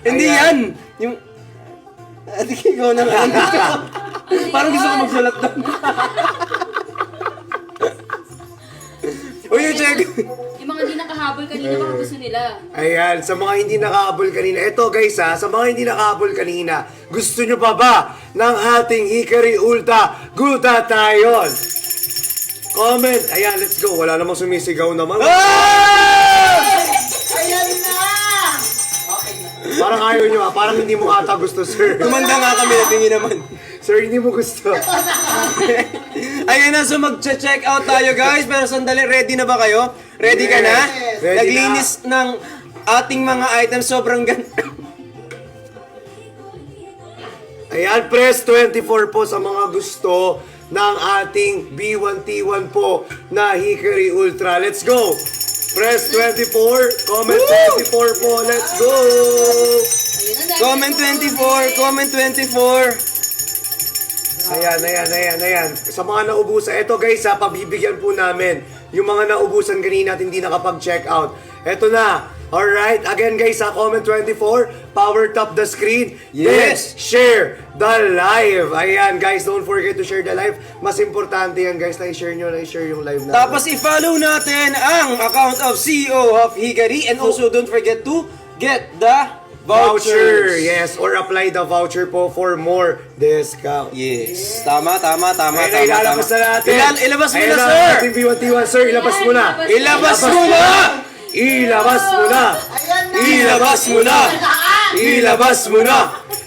Hindi yan. Yung... ikaw na nga. Parang gusto ko magsulat doon. Uy, yung check. Yung mga di nakahabol kanina, baka gusto nila. Ayan, sa mga hindi nakahabol kanina. Ito guys ha, sa mga hindi nakahabol kanina, gusto nyo pa ba ng ating Hikari Ultra Glutathione? Comment. Ayan, let's go. Wala namang sumisigaw naman. Ayan na! Parang ayaw nyo ha. Parang hindi mo ata gusto, sir. Tumanda nga kami, natingin naman. Sir, hindi mo gusto. Ayun na, so mag-check out tayo guys. Pero sandali, ready na ba kayo? Ready ka na? Yes. Ready Naglinis ng ating mga items, sobrang ganda. Ayan, press 24 po sa mga gusto ng ating B1T1 po na Hikari Ultra. Let's go! Press 24, comment 24 po. Let's go! Ayun na, Comment 24, comment 24. Ayan. Sa mga naubusan, eto guys ha, pabibigyan po namin yung mga naubusan kanina at hindi nakapag-check out. Eto na. Alright, again guys ha, comment 24, power tap the screen, Yes. then share the live. Ayan guys, don't forget to share the live. Mas importante yan guys, na i-share nyo, na i-share yung live natin. Tapos i-follow natin ang account of CEO of Hikari and also don't forget to get the voucher, vouchers. yes, or apply the voucher po for more discount. Yes. Tama. Ayun, ilalabas na natin. Ilabas mo Ayun na, na, sir. ating B1T1, sir, ilabas mo na. Ilabas mo na! Ilabas mo na. Ayan na! Ilabas mo na! Ilabas mo na.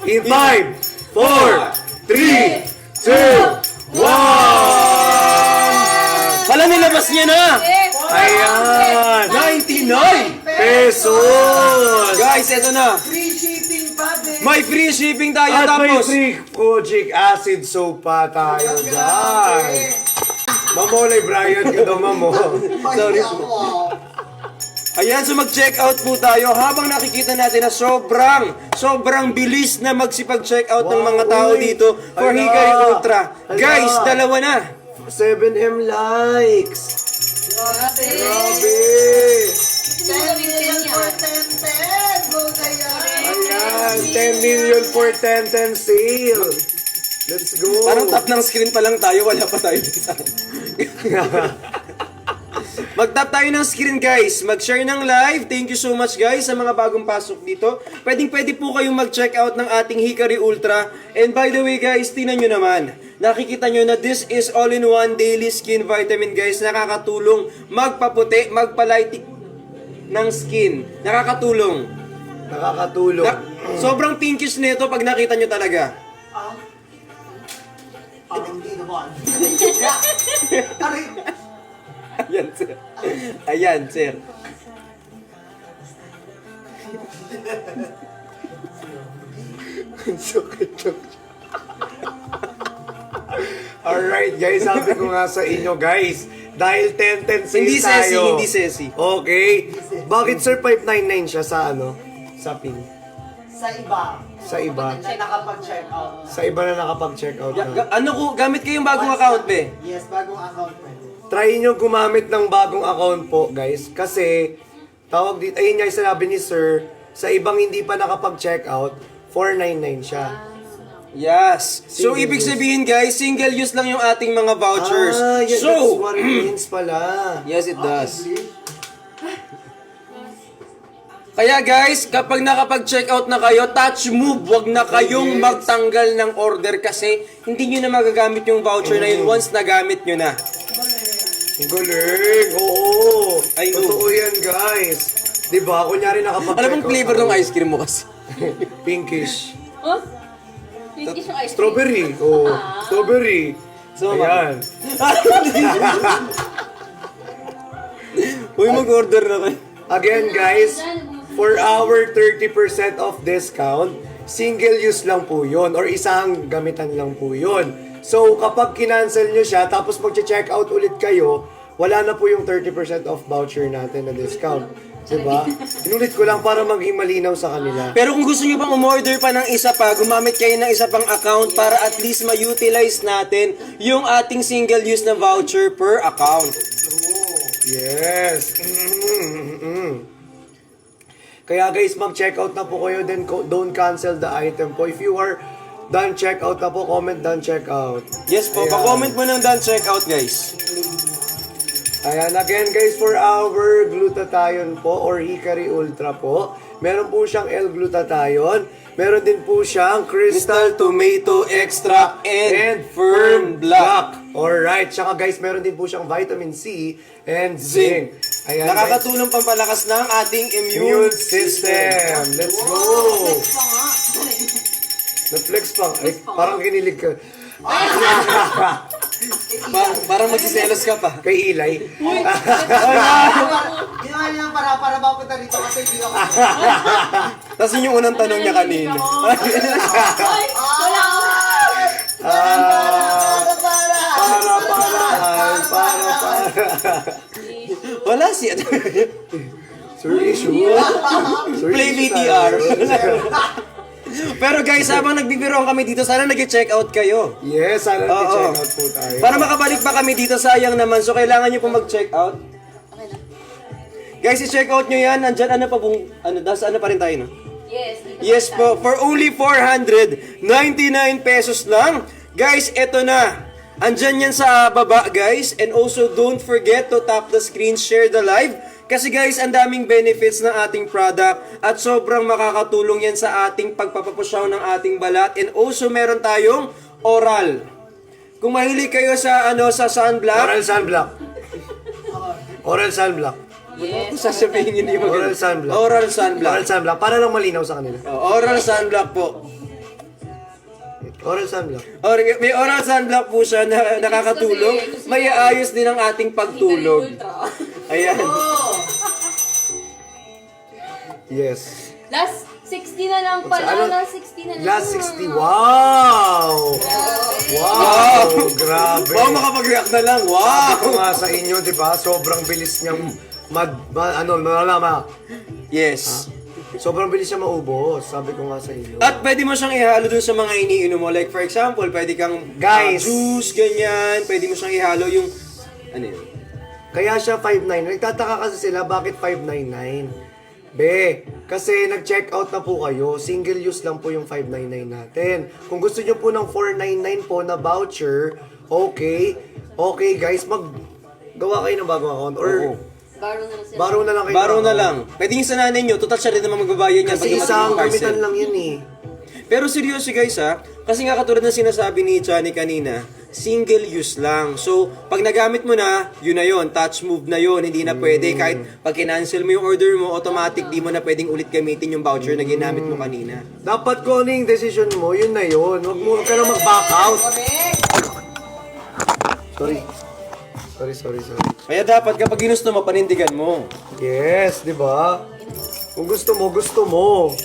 In 5, 4, 3, 2, 1. Pala nilabas niya na! Ayan. 99 Pesos. Guys, eto na. Free shipping pa, babe! May free shipping tayo At may tapos. free kojic acid soap pa tayo dyan. Mamolay, Brian ka daw, mamo. Sorry ako. Ayan, so mag-check out po tayo habang nakikita natin na sobrang bilis na magsipag-check out ng mga tao Uy. dito for Ala. Hikari Ultra. Ala. Guys, dalawa na. 7M likes. Grabe. Grabe. 10 million for 10-10! Go kayo! Ayan, 10 million for 10-10 sale. Let's go. Parang tap ng screen pa lang tayo, wala pa tayo sa Mag-tap tayo ng screen guys, mag-share ng live. Thank you so much guys sa mga bagong pasok dito. Pwede po kayong mag-check out ng ating Hikari Ultra. And by the way guys, tingnan nyo naman. Nakikita nyo na this is all-in-one daily skin vitamin guys. Nakakatulong magpaputi, magpalighting ng skin. Nakakatulong. Nakakatulong. Sobrang pinkish nito pag nakita nyo talaga. Parang hindi naman. Aray! Ayan sir. Ayan sir. Alright guys, sabi ko nga sa inyo guys, dahil 10-10 sale Hindi tayo. sesi, hindi sesi. Okay. Bakit sir 599 siya sa ano? Sa pin? Sa iba. Sa iba? Na nakapag-check out. Sa iba na nakapag-check out na. Ano ko, gamit kayong bagong account be? Yes, bagong account pa. Try nyo gumamit ng bagong account po guys. Kasi, tawag dito, ayun nga yung sinabi ni sir, sa ibang hindi pa nakapag-check out, 499 siya. Yes. So, Single ibig use. sabihin guys, single use lang yung ating mga vouchers. Yan, that's So, what it means pala. yes it does. Kaya guys, kapag nakapag-check out na kayo, touch move, wag na kayong magtanggal ng order kasi hindi nyo na magagamit yung voucher na yun once nagamit nyo na. Ang galing! Oo! I know. Totoo yan, guys. Diba? Kunyari nakapag-check Alam mo ang flavor ng ice cream mo kasi? Pinkish. Oh? Pinkish yung ice cream. Strawberry. Oo. Strawberry. So, Ayan. Uy, mag-order na kayo. Again, guys, for our 30% off discount, single use lang po yun or isang gamitan lang po yun. So, kapag kinancel nyo siya, tapos mag-check out ulit kayo, wala na po yung 30% off voucher natin na discount. Diba? Inulit ko lang para maging malinaw sa kanila. Pero kung gusto nyo pang umorder pa ng isa pa, gumamit kayo ng isa pang account para at least ma-utilize natin yung ating single use na voucher per account. Yes. Kaya guys, mag-check out na po kayo, then don't cancel the item po. If you are done check out na po, comment done check out. Yes po, Ayan. pa-comment mo ng done checkout guys. Ayan, again guys, for our glutathione po or Hikari Ultra po, meron po siyang L-glutathione, meron din po siyang Crystal Tomato Extract and Firm Black. Alright, tsaka guys, meron din po siyang vitamin C and zinc. Ayan, guys. Nakakatulong pampalakas ng ating Immune system. Let's go! Pa nga. Netflix pa. Ay, parang kinilig ka. Parang magsiselos ka pa. Kay Eli. Ginawa niya para mapunta rito kasi hindi ako. Tapos yun yung unang tanong niya kanina. Ay, wala ako. Para. Wala siya. Sorry, sure. Play VTR. Pero guys, habang nagbibiroan kami dito, sana nag-check out kayo. Yes, sana Oo. check out po tayo. Para makabalik pa kami dito, sayang naman. So, kailangan nyo po mag-check out. Okay na. Guys, i-check out nyo yan. Nandyan, ano pa bung, ano pa rin tayo, no? Yes. dito Yes tayo. po, for only 499 pesos lang. Guys, eto na. Andyan yan sa baba, guys. And also, don't forget to tap the screen, share the live. Kasi guys, ang daming benefits ng ating product at sobrang makakatulong yan sa ating pagpapapusyaw ng ating balat. And also, meron tayong oral. Kung mahilig kayo sa sa sunblock, Oral sunblock. Oral sunblock. Yes. kung sasabihin hindi Oral maganda. sunblock. Oral sunblock. Oral sunblock. Para lang malinaw sa kanila. Oral sunblock po. Oral sunblock. May oral sunblock po siya na nakakatulong. May ayos din ang ating pagtulog. Ultra. Ayan. Yes. Last 60 na lang pala. Ano? Last 60 na lang. Last 60. Wow! Wow! Grabe. Wow, makapag-react na lang. Ako Wow! nga sa inyo, di ba? Sobrang bilis niyang malama. Yes. Sobrang bilis niya maubos. Sabi ko nga sa inyo. At pwede mo siyang ihalo dun sa mga iniinom mo. Like for example, pwede kang Guys. juice, ganyan. Pwede mo siyang ihalo yung... Ano yun? Kaya siya 599. Nagtataka kasi sila bakit 599. Be, kasi nag-check out na po kayo. Single use lang po yung 599 natin. Kung gusto nyo po ng 499 po na voucher, okay. Okay guys, gawa kayo ng bagong account. Or Oo. Baro na lang sila. baro na lang kayo. Baro ng na account. lang. Pwede yung sa nanay nyo. Total siya rin naman magbabayad niya. Kasi pag dumating isang yung parcel. gamitan lang yun eh. Pero seryoso guys ha, kasi nga katulad ng sinasabi ni Johnny kanina, single use lang. So, pag nagamit mo na, yun na yun, touch move na yun, hindi na pwede. Kahit pag kinancel mo yung order mo, automatic di mo na pwedeng ulit gamitin yung voucher na ginamit mo kanina. Dapat kung ano yung decision mo, yun na yun. Huwag ka na mag-back out. Sorry. Sorry. Kaya dapat kapag ginusto mo, panindigan mo. Yes, di ba? Kung gusto mo, gusto mo.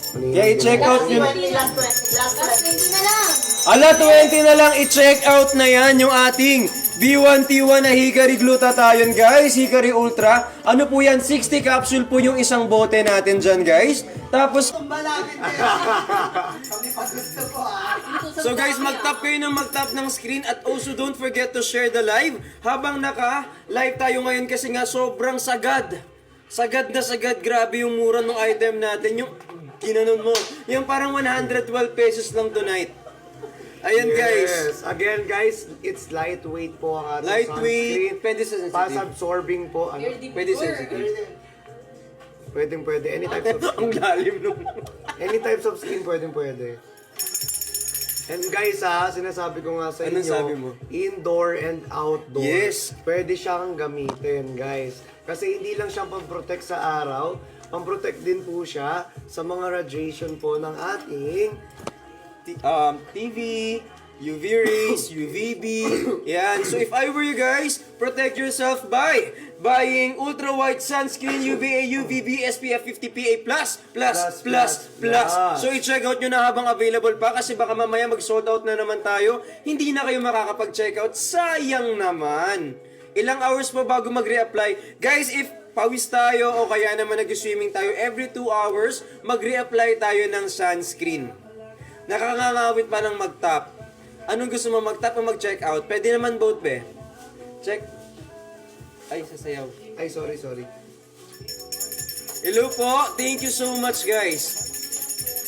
Kaya i-check out yun. Last 20, last 20. Last 20 na lang. Ala, 20 na lang, i-check out na yan yung ating B1T1 na Hikari Glutathione, guys. Hikari Ultra. Ano po yan? 60 capsule po yung isang bote natin dyan, guys. Tapos, Malapit na yun. Kami pa gusto ko so guys, mag-tap kayo ng mag-tap ng screen at also don't forget to share the live habang naka-live tayo ngayon kasi nga sobrang sagad. Sagad na sagad, grabe yung mura ng item natin. Yung ginanon mo, yung parang 112 pesos lang tonight. Ayan guys. Yes. Again guys, it's lightweight po ang ating Lightweight, sunscreen. pwede sa sensitive. Fast-absorbing po. Ano? You're the Pwede pure. sensitive. Pwede. Any types of Ang lalim nung... any types of skin pwede. And guys sinasabi ko nga sa Anong inyo, sabi mo? indoor and outdoor. Yes. Pwede siyang gamitin, guys. Kasi hindi lang siya pang-protect sa araw, pang-protect din po siya sa mga radiation po ng ating TV, UV rays, UVB. Yan. So if I were you guys, protect yourself by buying ultra white sunscreen UVA, UVB, SPF 50 PA+. So i-check out nyo na habang available pa kasi baka mamaya mag-sold out na naman tayo. Hindi na kayo makakapag-check out. Sayang naman. Ilang hours pa bago mag-reapply. Guys, if pawis tayo o kaya naman nag-swimming tayo, every 2 hours, mag-reapply tayo ng sunscreen. Nakakangawit pa ng mag-top. Anong gusto mo, mag-top o mag-check out? Pwede naman both, be. Check. Ay, sasayaw. Ay, sorry. Hello po. Thank you so much, guys.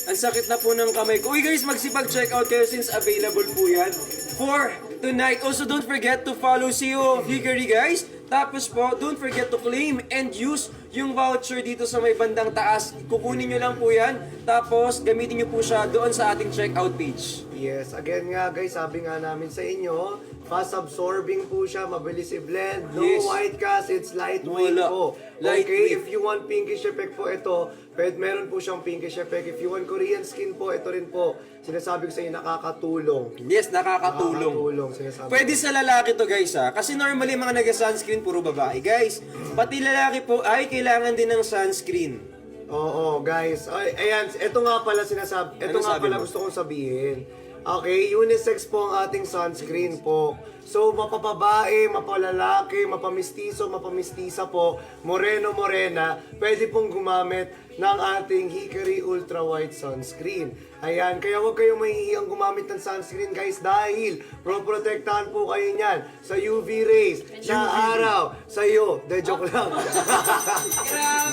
Ang sakit na po ng kamay ko. Uy, guys, magsipag-check out kayo since available po yan for tonight. Also, don't forget to follow CEO of Hickory, guys. Tapos po, don't forget to claim and use yung voucher dito sa may bandang taas. Kukunin nyo lang po yan. Tapos, gamitin nyo po siya doon sa ating checkout page. Yes, again nga guys, sabi nga namin sa inyo, fast absorbing po siya, mabilis i-blend, no Yes. white cast, it's lightweight Wala. po. Lightweight. Okay, if you want pinkish effect po ito, meron po siyang pinkish effect. If you want Korean skin po, ito rin po. Sinasabi ko sa inyo, nakakatulong. Yes, nakakatulong. Sinasabi Pwede ko. sa lalaki to, guys, ha? Kasi normally mga nag-sunscreen, puro babae. Guys, pati lalaki po ay kailangan din ng sunscreen. Oo, guys. Ay, ayan, ito nga pala sinasabi, ito Ano nga sabi pala mo? gusto kong sabihin. Okay, unisex po ang ating sunscreen po. So, mapapabae, mapalalaki, mapamistiso, mapamistisa po, moreno, morena, pwede pong gumamit ng ating Hickory Ultra White Sunscreen. Ayan, kaya huwag kayong mahihiyang gumamit ng sunscreen, guys, dahil protektahan po kayo niyan sa UV rays, sa araw, sa iyo. De, joke lang.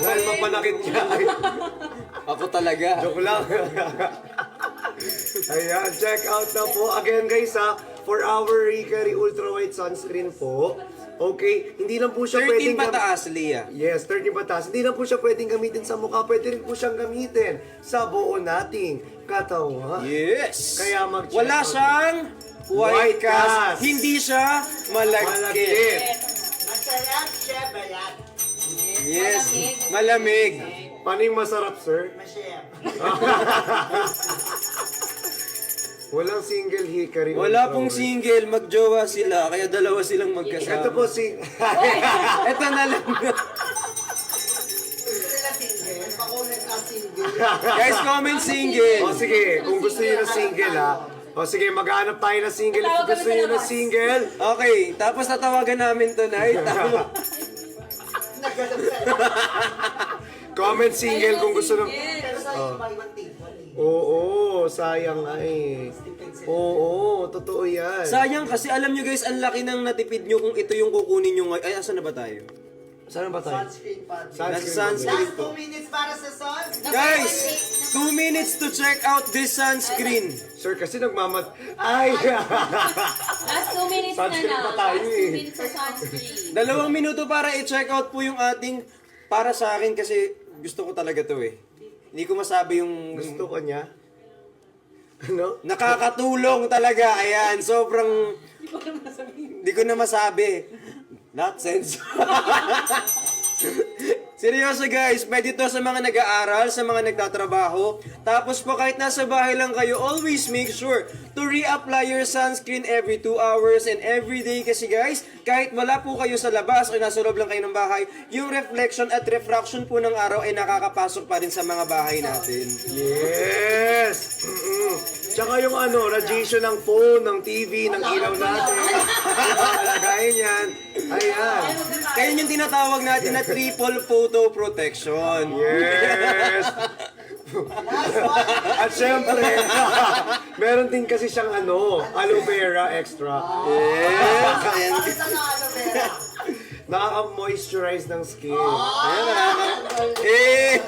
Dahil mapanakit niya. Ako talaga. Joke lang. Ayan, check out na po. Again guys for our Hickory Ultra White Sunscreen po. Okay, hindi lang po siya 13 pwedeng pataas, Leah. Yes, 30 pataas. Hindi lang po siya pwedeng gamitin sa mukha. Pwede rin po siyang gamitin sa buo nating katawan. Yes! Kaya mag-check Wala out. siyang white White cast. cast. Hindi siya malagkit. Malagkit. Masarap siya, balat. Yes, malamig. Paano yung masarap, sir? Masarap. Walang single Hickory Wala Ultra pong White. single, magjowa sila, kaya dalawa silang magkasama. Ito po si... Ito na lang. Gusto nila single. Pakulat na single. Guys, comment single. O sige, kung gusto niyo na single O sige, maghanap tayo na single. Kung Tawag gusto kami niyo sa na labas. single, Okay, tapos tatawagan namin tonight. Naghanap sa comment single kung gusto na... Pero sa iyo, may one table eh. Oo, sayang nga eh. Oo, totoo yan. Sayang kasi alam nyo guys, ang laki ng natipid nyo kung ito yung kukunin nyo ngayon. Ay, asan na ba tayo? Saan ba tayo? Sunscreen pa. Nasa Sunscreen. sunscreen Last po. 2 minutes para sa sun. Guys, 2 minutes to check out this sunscreen. Sir, kasi nagmamat... Ay! Last 2 minutes na Sunscreen lang. pa tayo Last 2 eh. minutes sa sunscreen. 2 minuto para i-check out po yung ating para sa akin kasi gusto ko talaga to eh. Hindi ko masabi yung Gusto ko niya. Ano? nakakatulong talaga. Ayan, sobrang hindi ko na masabi. Not sense. Seryoso guys, pwede to sa mga nag-aaral, sa mga nagtatrabaho. Tapos po kahit nasa bahay lang kayo, always make sure to reapply your sunscreen every 2 hours and every day. Kasi guys, kahit wala po kayo sa labas o nasa loob lang kayo ng bahay, yung reflection at refraction po ng araw ay nakakapasok pa rin sa mga bahay natin. Yes! Tsaka yung radiation ng phone, ng TV, ng ilaw natin. Alagayin yan. Ayan. Kaya yung tinatawag natin na triple photo protection. Yes! Last one. At syempre, meron din kasi siyang aloe vera extra. Yes! Ayan. Bakit ang aloe vera? Nakaka-moisturize ng skin. Eh!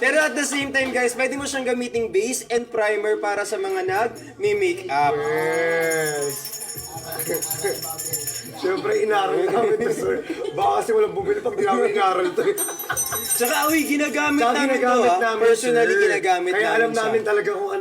Pero at the same time guys, pwede mo siyang gamiting base and primer para sa mga nag-makeup. Yes! Siyempre, inaral namin to, sir. Baka kasi walang bumili pag di namin inaral to. Tsaka, uy, ginagamit Tsaka namin to, ginagamit ha? namin, Personally, sir. ginagamit Kaya namin alam siya. namin talaga kung ano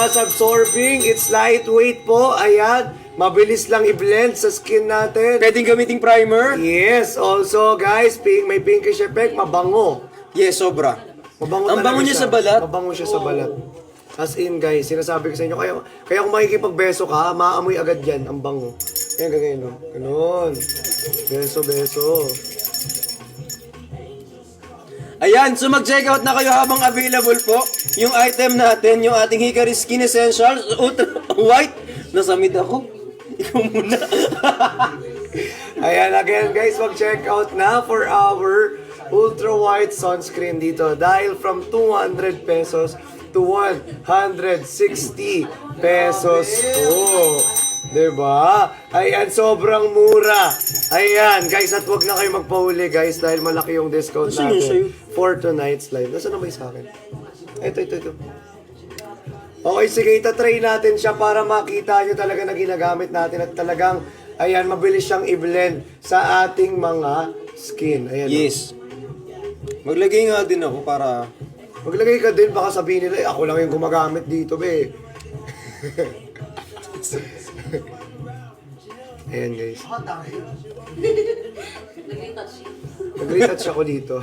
Mas absorbing, it's lightweight po. Ayan, mabilis lang i-blend sa skin natin. Pwedeng gamiting primer. Yes, also guys, may pinkish effect, mabango. Yes, sobra. Mabango Ang talaga bango niya siya. sa balat. Mabango siya sa balat. As in guys, sinasabi ko sa inyo, kaya kung makikipagbeso ka, maaamoy agad yan, ang bango. Ayan, ganyan, no? Ganun. Beso, beso. Ayan, so mag-check out na kayo habang available po yung item natin, yung ating Hikari Skin Essentials Ultra White. Nasamid ako. Ikaw muna. Ayan, again guys, mag-check out na for our ultra white sunscreen dito. Dahil from 200 pesos to 160 pesos po. Diba? Ayan, sobrang mura. Ayan, guys, at wag na kayo magpahuli, guys, dahil malaki yung discount Nasaan yun sa'yo? natin for tonight's live. Nasaan na ba yung sa akin? Ito. Okay, sige, itatry natin siya para makita nyo talaga na ginagamit natin at talagang, ayan, mabilis siyang i-blend sa ating mga skin. Ayan. Yes. Maglagay nga din ako para... Maglagay ka din, baka sabihin nila, ako lang yung gumagamit dito, be. Ayan, guys. Nag-retouch yun. Nag-retouch ako dito.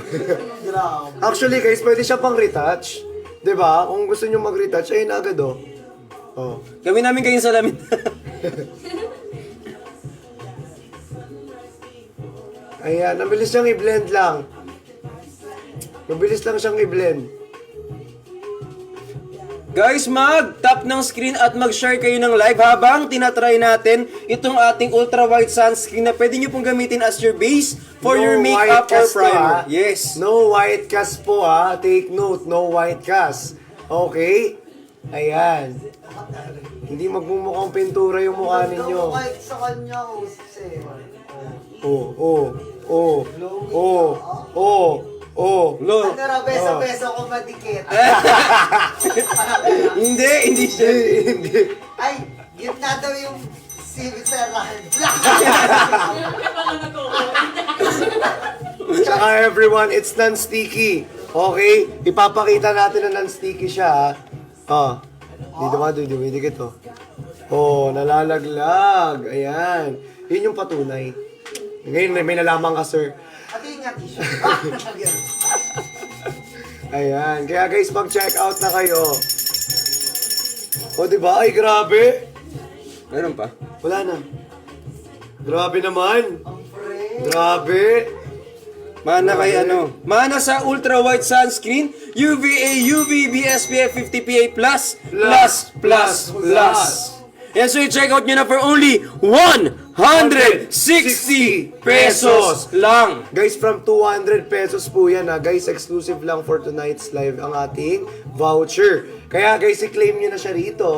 Grabe. Actually, guys, pwede siya pang retouch. 'Di ba? Kung gusto niyo mag-retouch, ayun agad, oh. Oh. Gawin namin kayong salamin. Ayan, nabilis siyang i-blend lang. Mabilis lang siyang i-blend. Guys, mag-tap ng screen at mag-share kayo ng live habang tinatry natin itong ating ultra-white sunscreen na pwede nyo pong gamitin as your base for No your white makeup or cast to, primer. ha? Yes. No white cast po ha. Take note, no white cast. Okay? Ayan. Hindi magmumukhang pintura yung mukha ninyo. Kahit sa kanya, Jose. Oh. Lo. Ano raw, beso-beso ko madikit. Hindi siya. Hindi. Ay, yun na daw yung si Serran. Tsaka everyone, it's non-sticky. Okay? Ipapakita natin na non-sticky siya ha. Dito dumidikit oh. Oh, nalalaglag. Ayan. Yun yung patunay. Ngayon may nalaman ka, sir. At yun nga, tissue. Ayan. Kaya guys, mag-check out na kayo. O, diba? Ay, grabe. Meron pa? Wala na. Grabe naman. Ang friend. Grabe. Mana kay ano? Mana sa ultra white sunscreen, UVA, UVB, SPF 50 PA+. Yan, so i-check out nyo na for only 160 pesos lang. Guys, from 200 pesos po yan ha. Guys, exclusive lang for tonight's live ang ating voucher. Kaya guys, i-claim nyo na siya rito.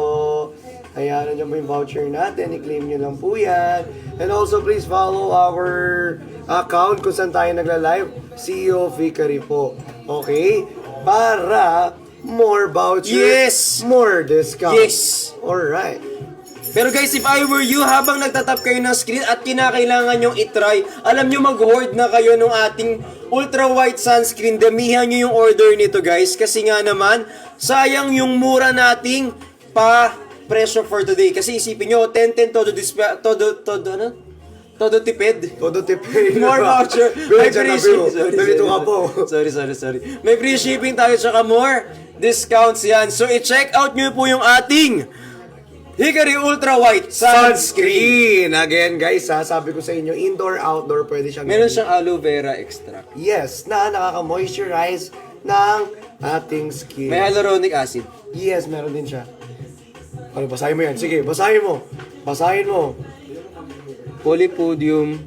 Ayan, nandiyan po yung voucher natin. I-claim nyo lang po yan. And also, please follow our account kung saan tayo nagla-live. CEO Vickery po. Okay? Para more voucher, Yes! more discount. Yes! Alright. Pero guys, if I were you, habang nagtatap kayo ng screen at kinakailangan nyong itry, alam nyo mag-hoard na kayo ng ating ultra white sunscreen. Damihan nyo yung order nito guys. Kasi nga naman, sayang yung mura nating presyo for today. Kasi isipin nyo, 10-10 todo tipid. Todo tipid. More voucher. May free shipping. Nalito ka po. Sorry. May free shipping tayo tsaka more discounts yan. So i-check out nyo po yung ating Hickory Ultra White Sunscreen. Again guys ha, sabi ko sa inyo, indoor, outdoor, pwede siyang Meron siyang aloe vera extract. Yes, na nakaka-moisturize ng ating skin. May hyaluronic acid. Yes, meron din siya. Ano, basahin mo yan. Sige, basahin mo. Basahin mo. Polypodium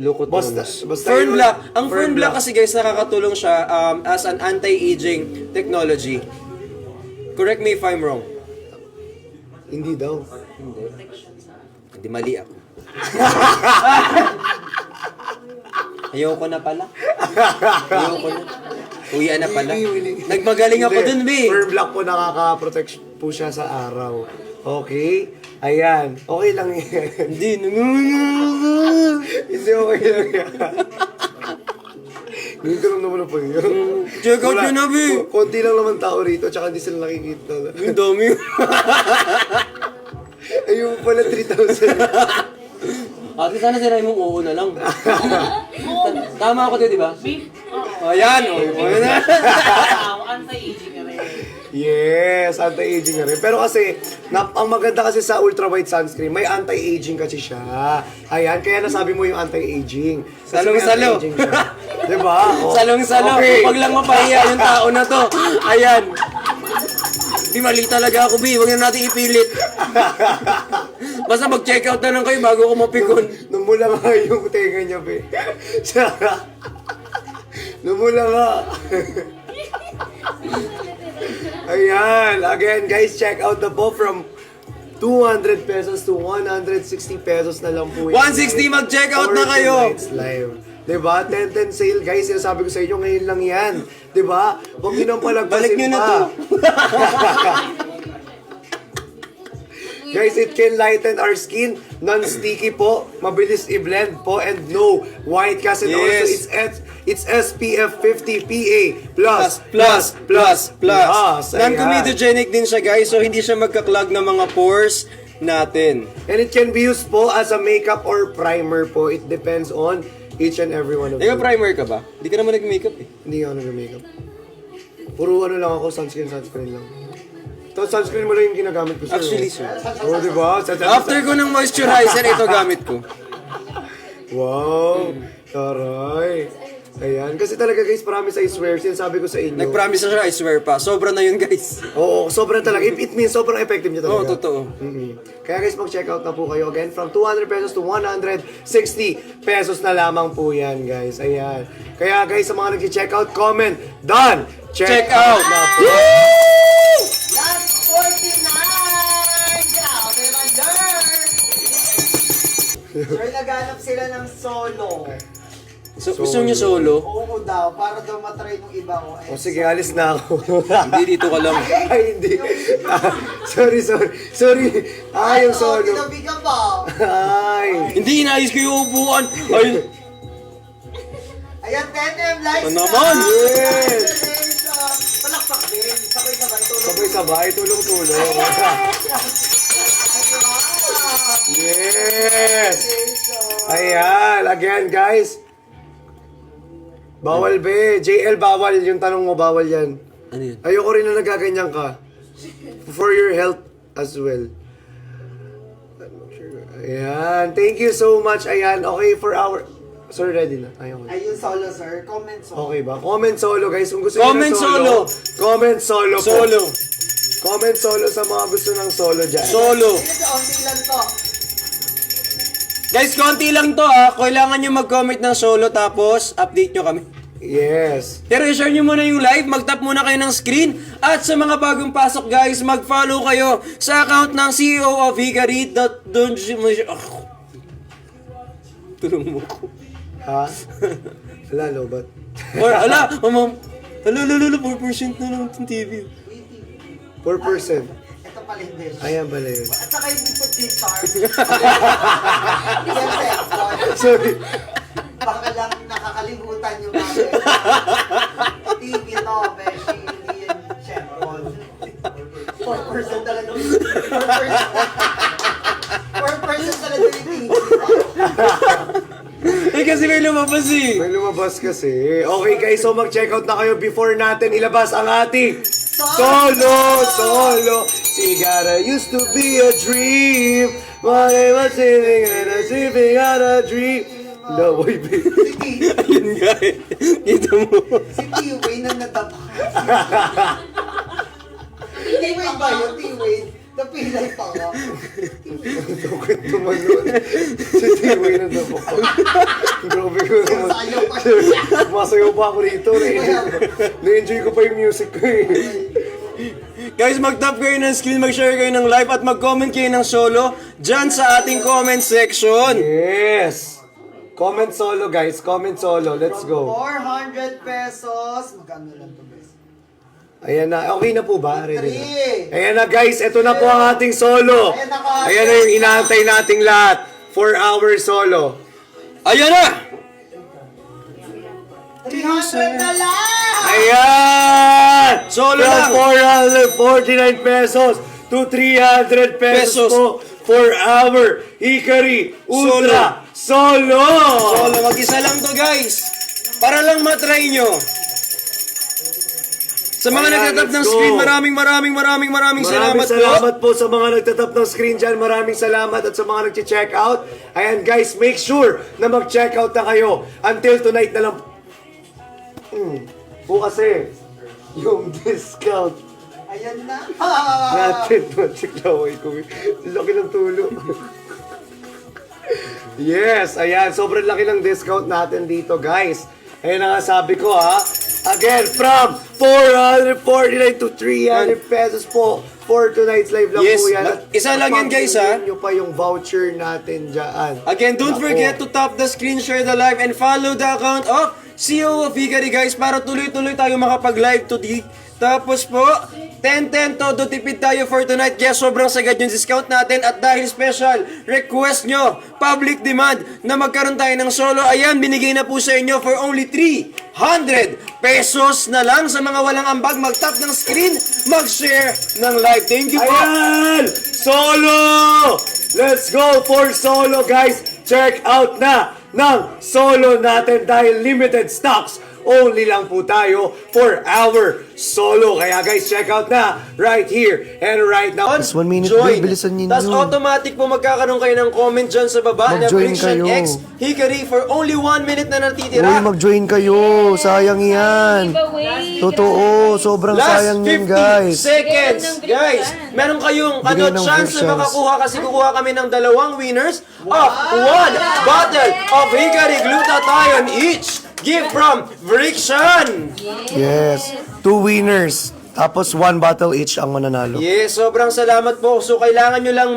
Leucotomus. Basta Fern yun. Black. Ang Fern Fern Black Black. kasi guys, nakakatulong siya as an anti-aging technology. Correct me if I'm wrong. Hindi daw. Hindi mali ako. Ayoko na pala. Uwian na pala. Nagmagaling ako dun, be. Fern Black po nakaka-protect po siya sa araw. Okay? Ayan. Okay lang yan. Hindi. Hindi okay lang yan. Ngayon ko lang naman po yun. Check out yun na, be. Konti lang naman tao rito, tsaka hindi sila nakikita. Ang dami. Ayun pala, 3,000. Ate, sana sinabi mong oo na lang. Tama ako dito, di ba? Ayan, oo na. Anti-aging ka rin. Yes, anti-aging na rin. Pero kasi, ang maganda kasi sa ultra white sunscreen, may anti-aging kasi siya. Ayan, kaya nasabi mo yung anti-aging. Kasi may Salong-salo. anti-aging siya. Diba? Oh. Salong-salo. Okay. Huwag lang mapahiya yung tao na to. Ayan. Di mali talaga ako, Bi. Huwag na natin ipilit. Basta mag-check out na lang kayo bago ako mapikon. Namula nga yung tenga niya, be. Namula nga. Ayan. Again, guys, check out the po from 200 pesos to 160 pesos na lang po. 160, mag-check out na kayo. Tonight's live. Diba? 10-10 sale, guys. Sinasabi ko sa inyo, ngayon lang yan. Diba? Huwag nyo nang palagpasin Balik nyo na pa. to. Guys, it can lighten our skin, non-sticky po, mabilis i-blend po, and no white cast. And also, Yes. it's SPF 50 PA+++++. Yes, ayan. Non-comedogenic din siya, guys. So, hindi siya magka-clog ng mga pores natin. And it can be used po as a makeup or primer po. It depends on each and every one of you. Nag-primer ka ba? Hindi ka naman nag-makeup eh. Hindi ako nag-makeup. Puro ano lang ako, sunscreen lang. To sunscreen mo lang yung ginagamit ko sir. Actually, sir. Oo, di ba? After ko ng moisturizer, ito gamit ko. Wow! Taray! Ayan. Kasi talaga guys, promise I swear, sinasabi ko sa inyo. Nag-promise na siya, I swear pa. Sobra na yun, guys. Oo, sobrang talaga. It means sobrang effective niya Oo, talaga. totoo. Kaya guys, mag-check out na po kayo. Again, from 200 pesos to 160 pesos na lamang po yan, guys. Ayan. Kaya guys, sa mga nag-check out, comment, done! Check out! na po. Last 49! Grabe, Wonder! Sir, naghanap sila ng solo. So, gusto niyo solo? Oo daw, para daw matry ng iba ko. O sige, alis na ako. Hindi, dito ka lang. Ay, hindi. Sorry. Yung solo. Tinabi ka ba? Ay. Hindi, inayos ko yung upuan. Ay, Ayan, 10M likes Ano naman? Yes! Congratulations! Palakpak din. Sabay-sabay tulog. Sabay-sabay, tulong-tulong. Yes! Ayan, again guys. Bawal be. JL bawal. Yung tanong mo, bawal yan. ano yun? Ayoko rin na nagaganyan ka. For your health as well. Ayan. Thank you so much. Ayan. Okay, for our... Sir, ready na. Ayun. Ayun solo, sir. Comment solo. Okay ba? Comment solo, guys. Kung gusto niyo Comment ng solo. Comment solo po. Solo. Comment solo sa mga gusto ng solo dyan. Solo. Ito, onti lang to. Guys, konti lang to ha. Kailangan nyo mag-comment ng solo tapos update nyo kami. Yes. Pero i-share nyo muna yung live, mag-tap muna kayo ng screen. At sa mga bagong pasok guys, mag-follow kayo sa account ng CEO of Hikari. Tulong mo ko. Ha? Wala, lobat. Or ala, 4% na lang itong TV. 4%. Ito pala hindi. Ayan pala yun. At saka yung put this card. Yes, Sorry. baka lang nakakalimutan yung mga TV to, beshi, hindi yan Chevron. 4% talaga yung 4% talaga yung TV. Eh kasi may lumabas eh. May lumabas kasi. Okay guys, so mag-check out na kayo before natin ilabas ang ating Solo! Sigara used to be a dream. But I was living and I was living on a dream. No, wait, babe. Ayun nga eh. Ito mo. Si T-Wayne na nadapa. T-Wayne ba yun? T-Wayne? Napilay pa nga. Tukit naman nun. Si Tiway na dapo ko. Grabe ko naman. Sayo pa siya. Masayaw pa ako rito. Na-enjoy ko pa yung music ko eh. Guys, mag-tap kayo ng screen, mag-share kayo ng live at mag-comment kayo ng solo dyan sa ating comment section. Yes! Comment solo guys, comment solo. Let's go. 400 pesos. Magkano lang to, guys? Ayan na. Okay na po ba? Ready na. 3. Ayan na guys, ito na po ang ating solo. Ayan na yung inaantay nating lahat. 4 hour solo. Ayan na! 300 na lang! Ayan! Solo From lang. 449 pesos to 300 pesos Pesos. po for our Hikari Ultra Solo! Solo, mag-isa lang to guys. Para lang matry nyo. Sa mga Ayan, nagtatap ng let's screen, go. maraming Maraming salamat po sa mga nagtatap ng screen dyan. Maraming salamat at sa mga nag-check out. Ayan guys, make sure na mag-check out na kayo until tonight na lang. Bukas eh, yung discount Ayan na. natin. Check laway ko. Laki ng tulo. Yes, ayan. Sobrang laki ng discount natin dito guys. Ayan na nga sabi ko ha. Again, from 449 to 300 pesos po for tonight's live lang Yes, po yan. isa lang yan, guys, ha? Pag-ingin nyo pa yung voucher natin dyan. Again, don't Nako. forget to tap the screen, share the live, and follow the account of CEO of Hikari guys para tuloy-tuloy tayo makapag-live today. Tapos po, 10-10 todo tipid tayo for tonight kaya sobrang sagad yung discount natin at dahil special request nyo, public demand na magkaroon tayo ng solo, ayan, binigay na po sa inyo for only 300 pesos na lang sa mga walang ambag. Mag-tap ng screen, mag-share ng live. Thank you po! Ayan! Solo! Let's go for solo guys! Check out na ng solo natin dahil limited stocks only lang po tayo for our solo. Kaya guys, check out na right here and right now. Just 1 minute, join. bilisan ninyo. Tapos automatic po magkakaroon kayo ng comment dyan sa baba na Mag-join Friction kayo. X Hikari for only 1 minute na Uy, natitira. mag-join kayo. Sayang yan. Totoo, sobrang Last sayang 50 yun, guys. seconds, guys. Meron kayong Bigay ng chance frictions. na makakuha kasi kukuha kami ng 2 winners of 1 bottle of Hikari Glutathione each. Gift from Friction. Yes. 2 winners. Tapos 1 bottle each ang mananalo. Yes, sobrang salamat po. So, kailangan nyo lang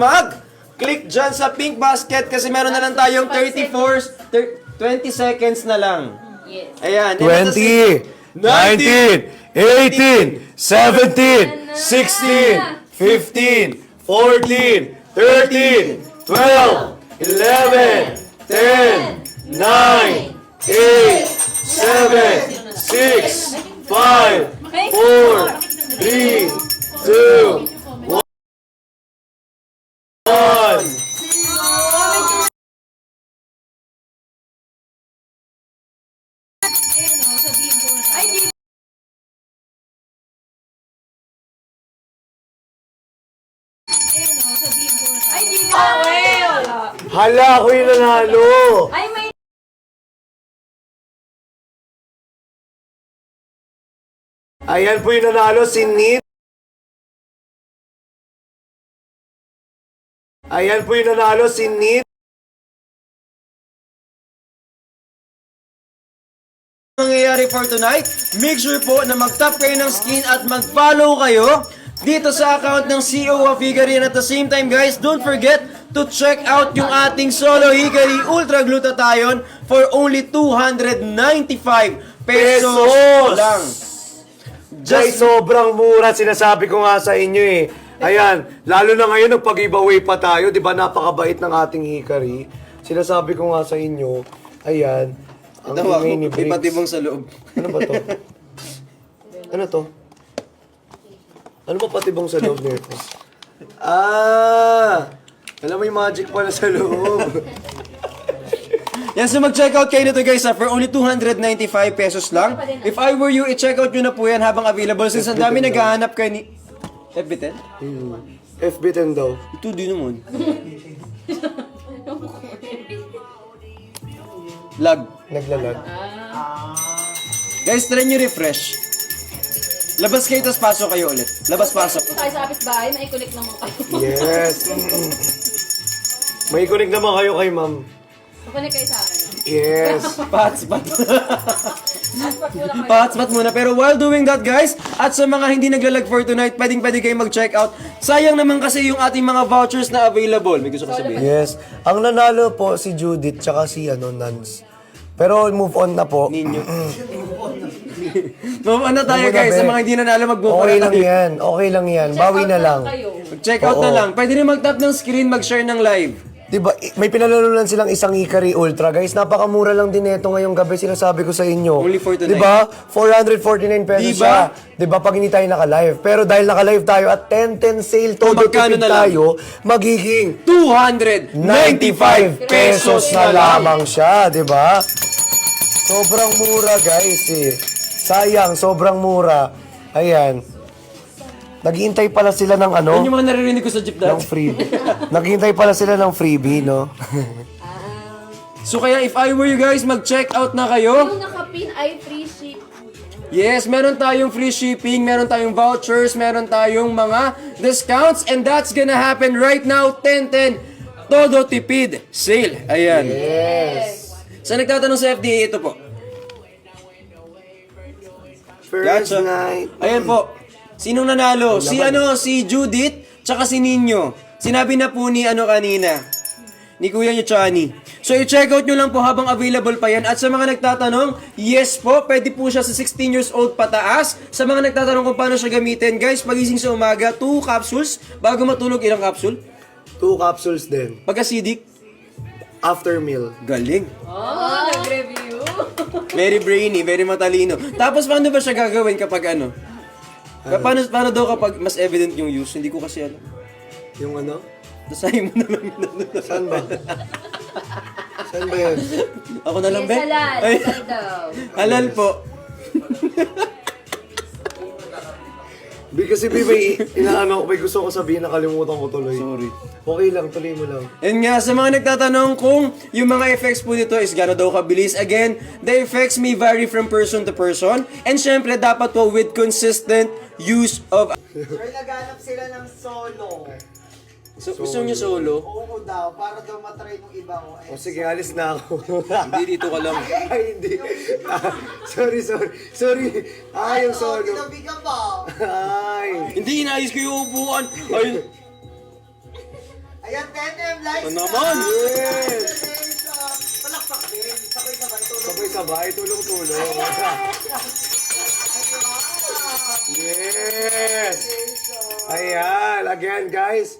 click dyan sa pink basket kasi meron na lang tayong 20 seconds na lang. Yes. Ayan. 20, 19, 18, 17, 16, 15, 14, 13, 12, 11, 10, 9, 8, 7, 6, 5, 4, 3, 2, 1. Ay, di ba? Hala, ako yung nanalo. Ay, may... Ayan po yung nanalo, si Nit. Ayan po yung nanalo, si Nit. Mangyayari for tonight, make sure po na mag-tap kayo ng screen at mag-follow kayo dito sa account ng CEO of Hikari. And at the same time, guys, don't forget to check out yung ating solo Hikari Ultra Glutathione for only 295 pesos lang. Guys, sobrang mura. Sinasabi ko nga sa inyo eh. Ayan, lalo na ngayon nagpag-giveaway pa tayo. Di ba napakabait ng ating Hikari? Sinasabi ko nga sa inyo, ayan, ang ingay ni Briggs. Ipatibong sa loob. Ano ba to? Ano to? Ano ba patibong sa loob nito? Alam mo yung magic pala sa loob. Yan, so mag-check out kayo nito guys for only 295 pesos lang. If I were you, i-check out nyo na po yan habang available since ang dami naghahanap kayo ni... FB10? FB10 daw. Ito din naman. Lag. Naglalag. Guys, try nyo refresh. Labas kayo, tapos pasok kayo ulit. Labas-pasok. Kung tayo sa kapit-bahay, may connect naman kayo. Yes. May connect naman kayo kay ma'am. Connect kayo sa akin. Yes. Hotspot. Passport muna kayo. Pa-hotspot muna. Pero while doing that, guys, at sa mga hindi naglalag for tonight, pwede kayo mag-check out. Sayang naman kasi yung ating mga vouchers na available. May gusto ko sabihin. Yes. Ang nanalo po si Judith tsaka si Nans. Pero move on na po. Ninyo. Move on na tayo Move on na, guys. Sa be. mga hindi nanalo, mag-move on Okay na lang tayo. yan. Okay lang yan. Bawi na lang. Mag-check out na Oo. lang. Pwede rin mag-tap ng screen, mag-share ng live. Diba, may pinalalunan silang isang Hikari Ultra, guys. Napakamura lang din ito ngayong gabi, sinasabi ko sa inyo. Only for tonight. Diba? 449 pesos Diba? siya. Diba, pag hindi tayo naka-live. Pero dahil naka-live tayo at 10-10 sale, todo magkano tipid na lang? tayo, magiging 295 pesos na lamang siya, diba? Sobrang mura, guys, eh. Sayang, sobrang mura. Ayan. Naghihintay pala sila ng ano? Yan yung mga naririnig ko sa jeep Ng dati. freebie. Naghihintay pala sila ng freebie, no? So kaya if I were you guys, mag-check out na kayo. Yung nakapin ay free ship. Yes, meron tayong free shipping, meron tayong vouchers, meron tayong mga discounts, and that's gonna happen right now, 10-10, Todo Tipid Sale. Ayan. Yes. Sa nagtatanong sa FDA, ito po. First Gotcha. night. Ayan po. Sinong nanalo? Si Judith, tsaka si Ninyo. Sinabi na po ni kanina, ni Kuya nyo Chani. So i-check out nyo lang po habang available pa yan. At sa mga nagtatanong, yes po, pwede po siya sa 16 years old pataas. Sa mga nagtatanong kung paano siya gamitin, guys, pagising sa umaga, 2 capsules. Bago matulog, ilang capsule? 2 capsules din. Pag-acidic, After meal. galing. Oh, nag-review. Very brainy, very matalino. Tapos paano ba siya gagawin kapag ano? Paano daw kapag mas evident yung use? Hindi ko kasi alam. Yung ano? Nasahin mo na lang. Saan ba? Saan ba yun? Ako na lang, Yes, be? halal. Ay, Halal daw. halal po. Kasi may inaano, may gusto ko sabihin, nakalimutan ko tuloy. Sorry. Okay lang, tuloy mo lang. And nga, sa mga nagtatanong kung yung mga effects po nito is gano'n daw kabilis, again, the effects may vary from person to person. And syempre, dapat po with consistent use of... Sir, naghanap sila ng solo. So, gusto niyo solo? Oo daw, para daw matry ng iba ko. O sige, alis na ako. Hindi, dito ka lang. Ay, hindi. Sorry. Yung solo. Ginabi ka ba? Ay. Hindi, inayos ko yung upuan. Ay, Ayan, 10M likes Ano naman? Yes. Congratulations! Palakpak din. Sabay-sabay tulog. Sabay-sabay, tulong-tulong. Yes! Ayan, again guys.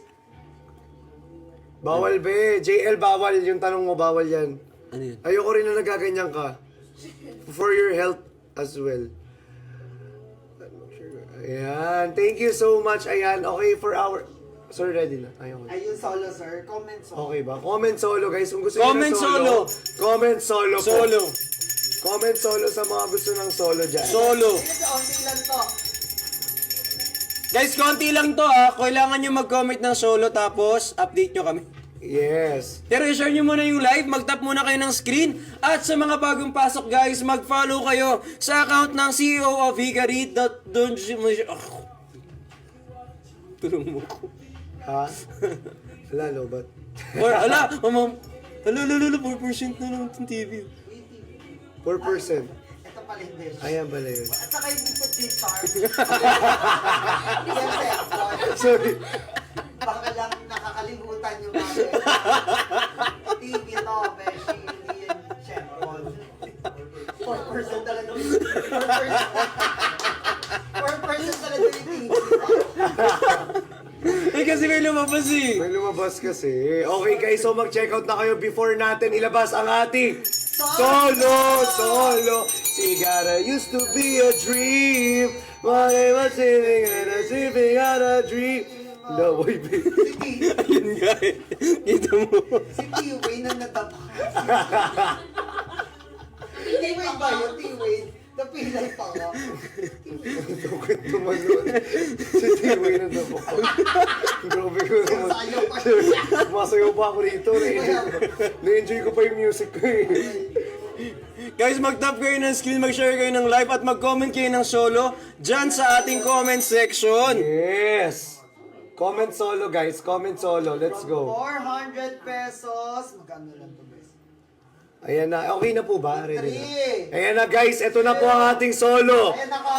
Bawal be. JL, bawal. Yung tanong mo, bawal yan. Ano yun? Ayoko rin na nagaganyan ka. For your health as well. Ayan. Thank you so much. Ayan. Okay, for our... Sir, ready na. Ayaw. Ayun, solo, sir. Comment solo. Okay ba? Comment solo, guys. Kung gusto niyo Comment ng solo. Comment solo po. Solo. Comment solo sa mga gusto ng solo dyan. Solo. Ito, onting lang to. Guys, konti lang to ha. Kailangan nyo mag-comment ng solo tapos update nyo kami. Yes. Pero i-share nyo muna yung live, mag-tap muna kayo ng screen. At sa mga bagong pasok guys, mag-follow kayo sa account ng CEO of Hikari. Tulong mo ko. Ha? Wala, lobat. Or, ala, 4% na lang itong TV. 4%. Ito pala hindi. Ayan pala yun. At saka hindi ko discharge. Yan, sir. Sorry. Baka lang nakakalimutan yung mga TV to, beshi, hindi yan chevron. 4% talaga yung 4% talaga yung TV. Eh kasi may lumabas eh. May lumabas kasi. Okay guys, so mag-check out na kayo before natin ilabas ang ating Solo. Sigara used to be a dream. What I was living and a sleeping on a dream. No, boy, baby. Ayun nga eh. Kita mo. Si T-Wayne na natapa. T-Wayne ba yun? T-Wayne? Napilay pa nga. Tukit naman nun. Si Tiway na daw ako. Grabe ko naman. Sayo pa. Masayaw pa ako rito. Na-enjoy ko pa yung music ko eh. Guys, mag-tap kayo ng screen, mag-share kayo ng live at mag-comment kayo ng solo dyan sa ating comment section. Yes! Comment solo guys, comment solo. Let's go. 400 pesos. Magkano lang to, guys? Ayan na, okay na po ba? Ready na? 3. Ayan na guys, ito na po ang ating solo.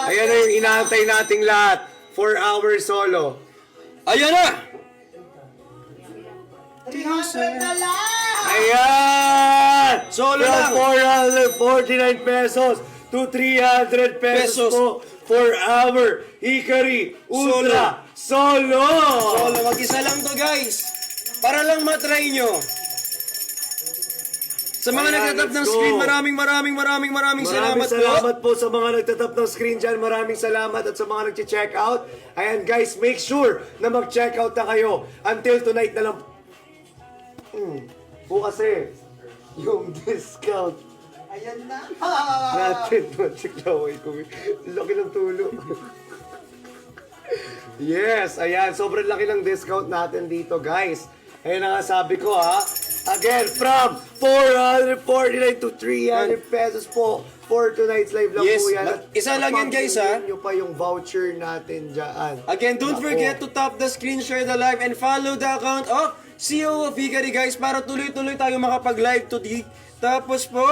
Ayan na yung inaantay nating lahat. 4 hour solo. Ayan na! 300 na lang! Ayan! Solo From lang. 449 pesos to 300 pesos po. 4 hour Hikari Ultra Solo! Solo, mag-isa lang to guys. Para lang matry nyo. Sa mga Ayan, nagtatap ng let's go. screen, maraming Salamat po sa mga nagtatap ng screen dyan. Maraming salamat at sa mga nag-check out. Ayan guys, make sure na mag-check out na kayo. Until tonight na lang. Po kasi, yung discount Ayan na. natin. Matsiklaway ko. Laki ng tulo. Yes, ayan. Sobrang laki ng discount natin dito guys. Ayan na nga sabi ko ha. Again, from 449 to 300 pesos po for tonight's live lang Yes, po yan. isa lang yan, guys, ha? Pag-ingin nyo pa yung voucher natin dyan. Again, don't Nako. forget to tap the screen, share the live, and follow the account of CEO of Hikari guys para tuloy-tuloy tayo makapag-live today. Tapos po,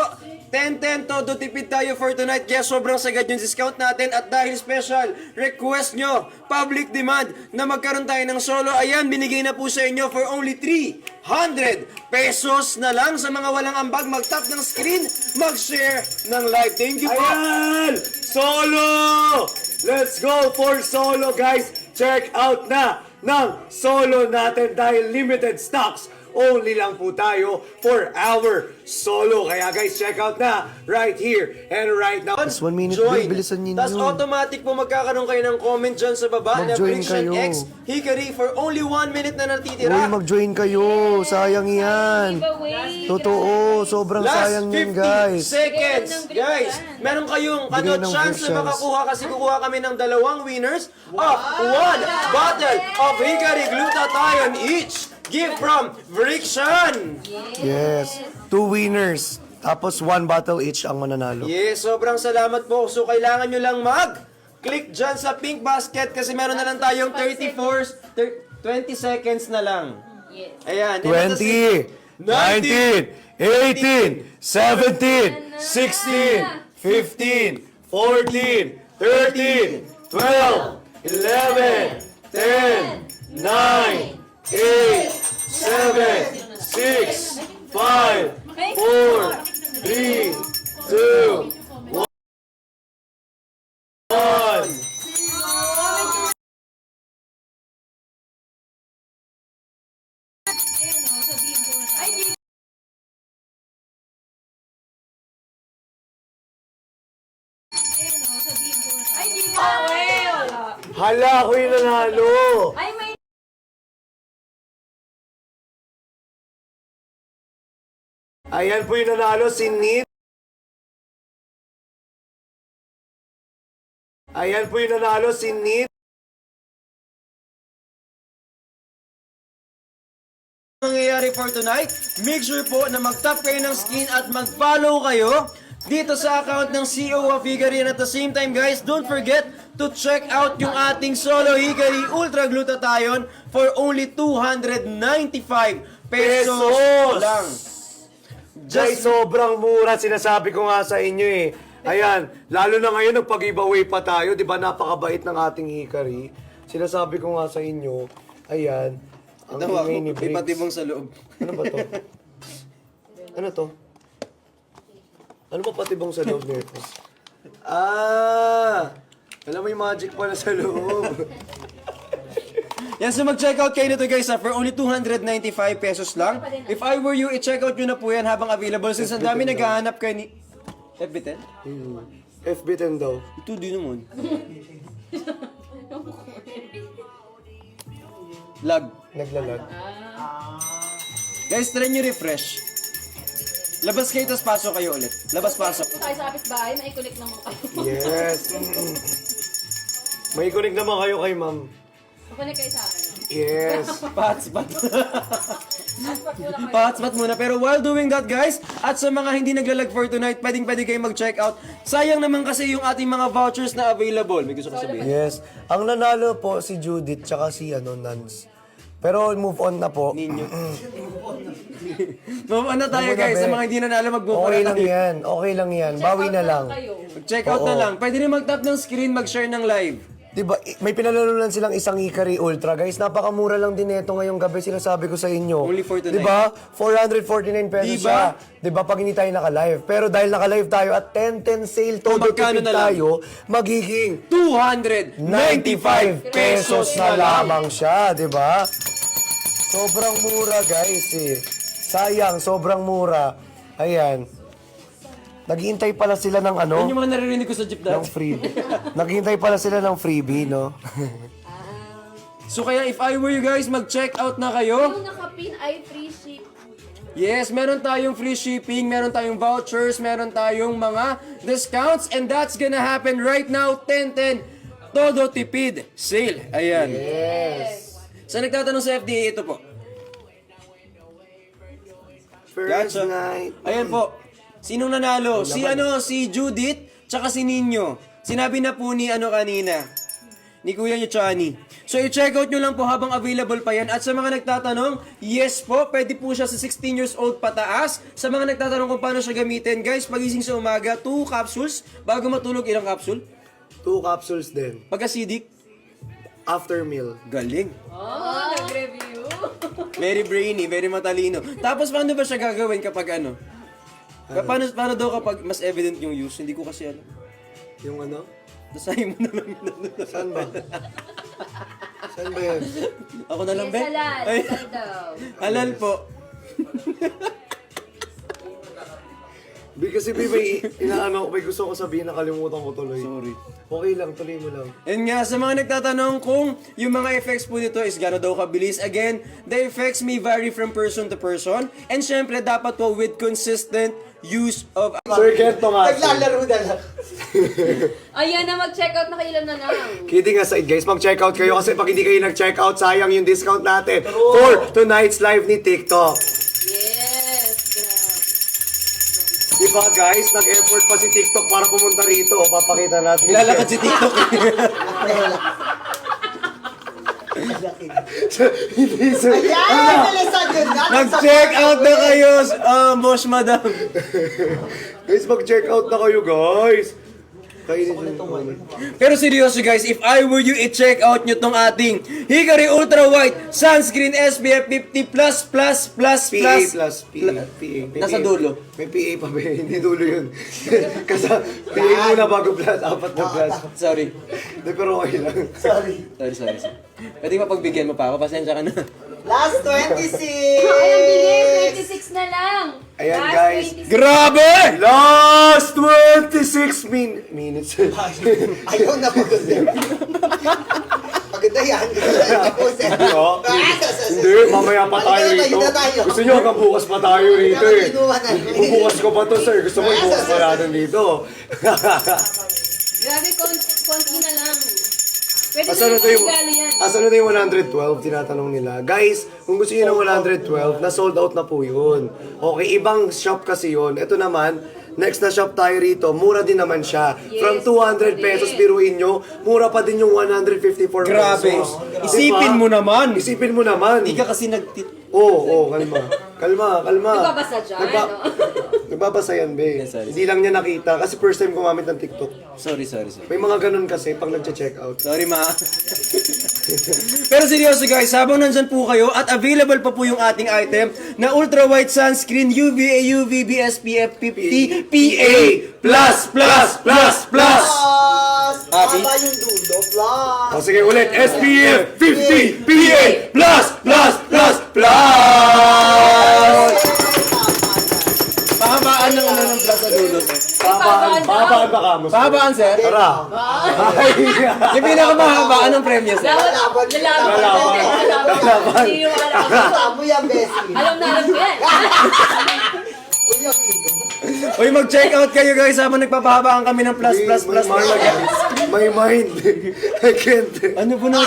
10-10 todo tipid tayo for tonight kaya sobrang sagad yung discount natin at dahil special request nyo, public demand na magkaroon tayo ng solo, ayan, binigay na po sa inyo for only 300 pesos na lang sa mga walang ambag. Mag-tap ng screen, mag-share ng live. Thank you po! Ayan! Solo! Let's go for solo guys! Check out na ng solo natin dahil limited stocks only lang po tayo for our solo. Kaya guys, check out na right here and right now. Just 1 minute, Join. babe. Bilisan ninyo. Tapos automatic po magkakaroon kayo ng comment dyan sa baba na Mag-join Friction kayo. X Hikari for only 1 minute na Uy, natitira. mag-join kayo. Sayang yan. Giveaway. Totoo. Sobrang Last sayang yan, 50 guys. seconds, Bigyan ng guys. Meron kayong Bigyan ng chance free na chance. makakuha kasi kukuha kami ng 2 winners of 1 bottle of Hikari Glutathione each. Gift from Friction. Yes. 2 winners. Tapos 1 bottle each ang mananalo. Yes, sobrang salamat po. So, kailangan nyo lang click dyan sa pink basket kasi meron na lang tayong 20 seconds na lang. Yes. Ayan. 20, 19, 18, 17, 16, 15, 14, 13, 12, 11, 10, 9, 8, 7, 6, 5, 4, 3, 2, 1. Ay, giveaway. Hala, ako yung nanalo. Ay, may... Ayan po yung nanalo, si Nit. Ayan po yung nanalo, si Nit. Mangyayari for tonight, make sure po na mag-tap kayo ng screen at mag-follow kayo dito sa account ng CEO of Hikari. And at the same time, guys, don't forget to check out yung ating solo Hikari Ultra Glutathione for only 295 pesos lang. Guys, sobrang mura. Sinasabi ko nga sa inyo eh. Ayan, lalo na ngayon nagpag-giveaway pa tayo. Di ba napakabait ng ating Hikari? Sinasabi ko nga sa inyo, ayan, ang Tawa ko, ingay ni may Briggs. patibong sa loob. Ano ba to? Ano to? Ano ba patibong sa loob nito? Ah! Alam mo yung magic pala sa loob. Yan, so mag-check out kayo nito guys for only 295 pesos lang. If I were you, i-check out nyo na po yan habang available since ang dami naghahanap kayo ni... FB10? FB10 daw. Ito di naman. Lag. Naglalag. Guys, try nyo refresh. Labas kayo, tapos pasok kayo ulit. Labas-pasok. Kung tayo sa kapitbahay, may connect naman kayo. Yes. May connect naman kayo kay ma'am. Connect kayo sa akin. Yes. Pa-hotspot. Hotspot muna kayo. Pa-hotspot muna. Pero while doing that, guys, at sa mga hindi naglalag for tonight, pwede kayo mag-check out. Sayang naman kasi yung ating mga vouchers na available. May gusto ko sabihin. Yes. Ang nanalo po si Judith tsaka si Nance. Pero move on na po. Ninyo. Move on na tayo Move on na, guys. Sa be. mga hindi nanalo, mag-move on Okay na lang tayo. yan. Okay lang yan. Bawi na lang. Kayo. Mag-check out na Oo. lang. Pwede rin mag-tap ng screen, mag-share ng live. Diba, may pinalalunan silang isang Hikari Ultra. Guys, napakamura lang din ito ngayong gabi. Sinasabi ko sa inyo. Only for tonight. Diba? 449 pesos Diba? siya. Diba, pag hindi tayo naka-live. Pero dahil naka-live tayo at 10-10 sale, todo magkano tipid na lang? tayo, magiging 295 95 pesos na lamang siya. Diba? Sobrang mura, guys eh. Sayang, sobrang mura. Ayan. Naghihintay pala sila ng ano? Yan yung mga naririnig ko sa jeep Ng dati. freebie. Naghihintay pala sila ng freebie, no? So kaya if I were you guys, mag-check out na kayo. Yung nakapin ay free ship. Yes, meron tayong free shipping, meron tayong vouchers, meron tayong mga discounts, and that's gonna happen right now, 10-10, todo tipid sale. Ayan. Yes. Sa nagtatanong sa FDA, ito po. First Gotcha. night. Ayan po. Sinong nanalo? Si Judith, tsaka si Ninyo. Sinabi na po ni kanina, ni Kuya niyo Chani. So i-check out nyo lang po habang available pa yan. At sa mga nagtatanong, yes po, pwede po siya sa 16 years old pataas. Sa mga nagtatanong kung paano siya gamitin, guys, pagising sa umaga, 2 capsules. Bago matulog, ilang capsule? 2 capsules din. Pag-acidic, After meal. galing. Oh, nag-review. Very brainy, very matalino. Tapos paano ba siya gagawin kapag ano? Paano daw kapag mas evident yung use? Hindi ko kasi alam. Yung ano? Basahin mo na lang. Saan ba? Saan ba yan? Ako na lang, Yes, be? halal. Ay, Halal daw. halal po. Kasi may may gusto ko sabihin, nakalimutan ko tuloy. Sorry. Okay lang, tuloy mo lang. And nga, sa mga nagtatanong kung yung mga effects po nito is gano'n daw kabilis, again, the effects may vary from person to person. And syempre, dapat po with consistent use of... Sir Kento nga. Naglalaro na lang. Ayan na, mag-check out na kailan na lang. Kidding aside guys, mag-check out kayo kasi pag hindi kayo nag-check out, sayang yung discount natin for tonight's live ni TikTok. Yes, grabe. Diba guys, nag-effort pa si TikTok para pumunta rito. Papakita natin. Lalakad si TikTok. Hindi sir. Ayan, nalisan yun nga. Nag-check out na kayo, boss madam. Guys, mag-check out na kayo guys. Kainin nyo. Pero seryoso guys, if I were you, i-check out nyo tong ating Hickory Ultra White Sunscreen SPF 50+++++. PA plus PA. May Nasa PA. dulo. May PA pa ba? Hindi dulo yun. Kasi PA muna bago plus, 4 na plus. Sorry. Hindi, pero okay lang. Sorry. Sorry. Pwede mapagbigyan mo pa ako, pasensya ka na. Last 26! Ay, ang bilis! 26 na lang. Ayan, Last guys. 26. Grabe! Last 26 minutes. Ayaw na pagod. Pagod na yan. Oh. Hindi, mamaya pa tayo rito. Gusto nyo hanggang bukas pa tayo rito eh. Bubukas ko pa to sir. Gusto mo ibukas pa natin dito. Grabe, konti na lang. Pwede Asan na na yung, yan. asan na yung 112? Tinatanong nila. Guys, kung gusto nyo ng 112, na sold out na po yun. Okay, ibang shop kasi yun. Ito naman, next na shop tayo rito. Mura din naman siya. Yes, From 200 pesos, biruin nyo, mura pa din yung 154 Grabe. pesos. Isipin mo naman. Isipin mo naman. Hindi ka kasi Oo, kalma. Kalma. Nagbabasa dyan, no? Nagbabasa yan, be. Sorry. Hindi lang niya nakita kasi first time gumamit ng TikTok. Sorry. May mga ganun kasi pag nagche-check out. Sorry, ma. Pero seryoso guys, habang nandyan po kayo at available pa po yung ating item na Ultra White Sunscreen UVA UVB SPF 50 PA+++++. Happy? Haba yung dulo. Plus. O sige ulit, SPF 50 PA+++++. Pahabaan ng ano ng plaza dulo, sir. Babaan ba ka mo? Pahabaan, sir? Tara. Yung pinakamahaba, anong premyo, sir? Lalaban. Lalaban. Hindi yung alam ko. Tamo yan, Bessie. Alam ko yan. Uy, yung ego. Uy, mag-check out kayo guys habang nagpapahabaan kami ng plus. My mind. I can't. Ano po na?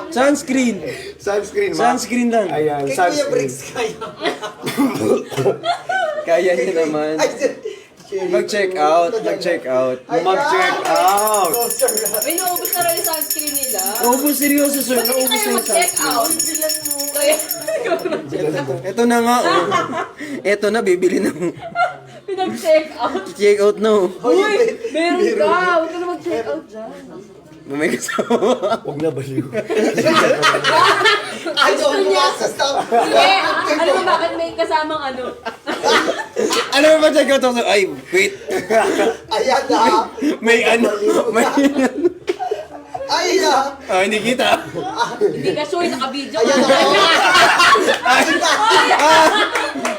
Sunscreen. Sunscreen, ma. Sunscreen lang. Ayan, Kay Kuya sunscreen. Briggs kayo. Kaya niyo naman. Mag-check out. Mag-check out. Mag-check out. May naubos na raw yung sunscreen nila. Opo, seryoso sir. Ba't hindi Naubos kayo na yung mag-check sunscreen. out? Bilan mo. Kaya, ikaw mag-check out. Ito na nga, oh. Ito na, bibili na. Pinag-check out. Check out na, oh. Uy, meron ka. Huwag ka na mag-check out dyan. May kasama. Huwag na baliw. Ayaw mo nga sa stop. Sige, alam mo bakit may kasamang ano? Ano ba check out ako? Ay, wait. Ayan na. May ano. May Ayan na. Ah, hindi kita. Hindi ka sure, naka-video ka. Ayan na.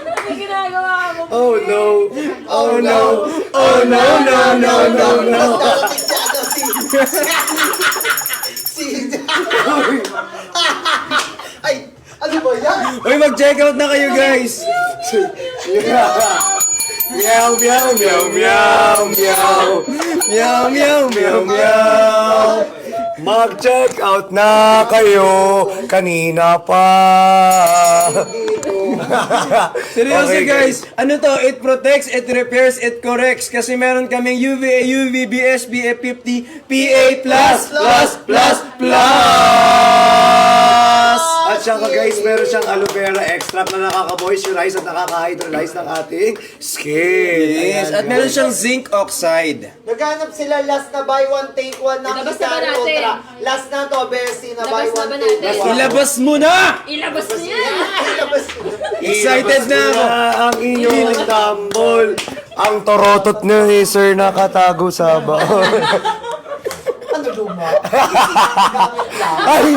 Ano ginagawa mo? Oh no. Oh no. Oh no, no, no, no, no. Darating siya daw si... Ay, ano ba yan? Uy, mag-check out na kayo, guys. Meow, meow, meow, meow, meow. Meow, meow, meow, meow. Mag-check out na kayo kanina pa. Seryoso, Okay, guys. Ano to? It protects, it repairs, it corrects. Kasi meron kaming UVA, UVB, SPF 50, PA+++++. At saka guys, meron siyang aloe vera extract na nakaka-moisturize at nakaka-hydrolyze ng ating skin. Yes, Ayan, at meron guys. siyang zinc oxide. Naghanap sila last na buy one take one ng Ilabas na ba Hickory natin? Ultra. Last na to, Bessie, na buy Ilabas na one ba take natin? one. Ilabas mo na! Ilabas mo yan. Ilabas. Excited na ako. Ang inyong tambol. Ang torotot ni Sir nakatago sa baon. Ano luma? Ay!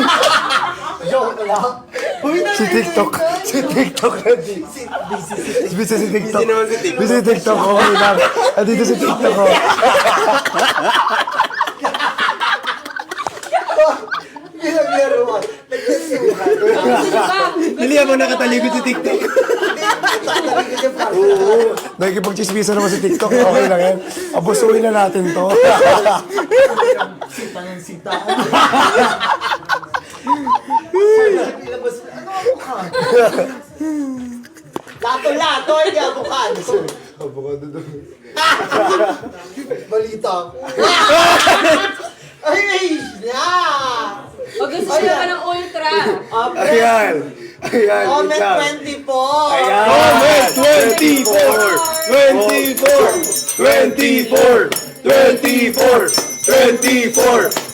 Joke lang. Si TikTok. Si TikTok na di. Busy si TikTok. Busy naman si TikTok. Busy si TikTok. Okay lang. Andito si TikTok ko. Pinaglaruan. Dali mo nakatalikod si TikTok. Oo. Nakikipagchismisan naman si TikTok. Okay lang yan. Abusuin na natin to. Sita ng sita. Ano ang mukha? Lato-lato, hindi avocado. Avocado daw. Balita. Ay, na! O gusto siya pa ng ultra. Ayan. Ayan. Comment wait lang. 24. Ayan. Comment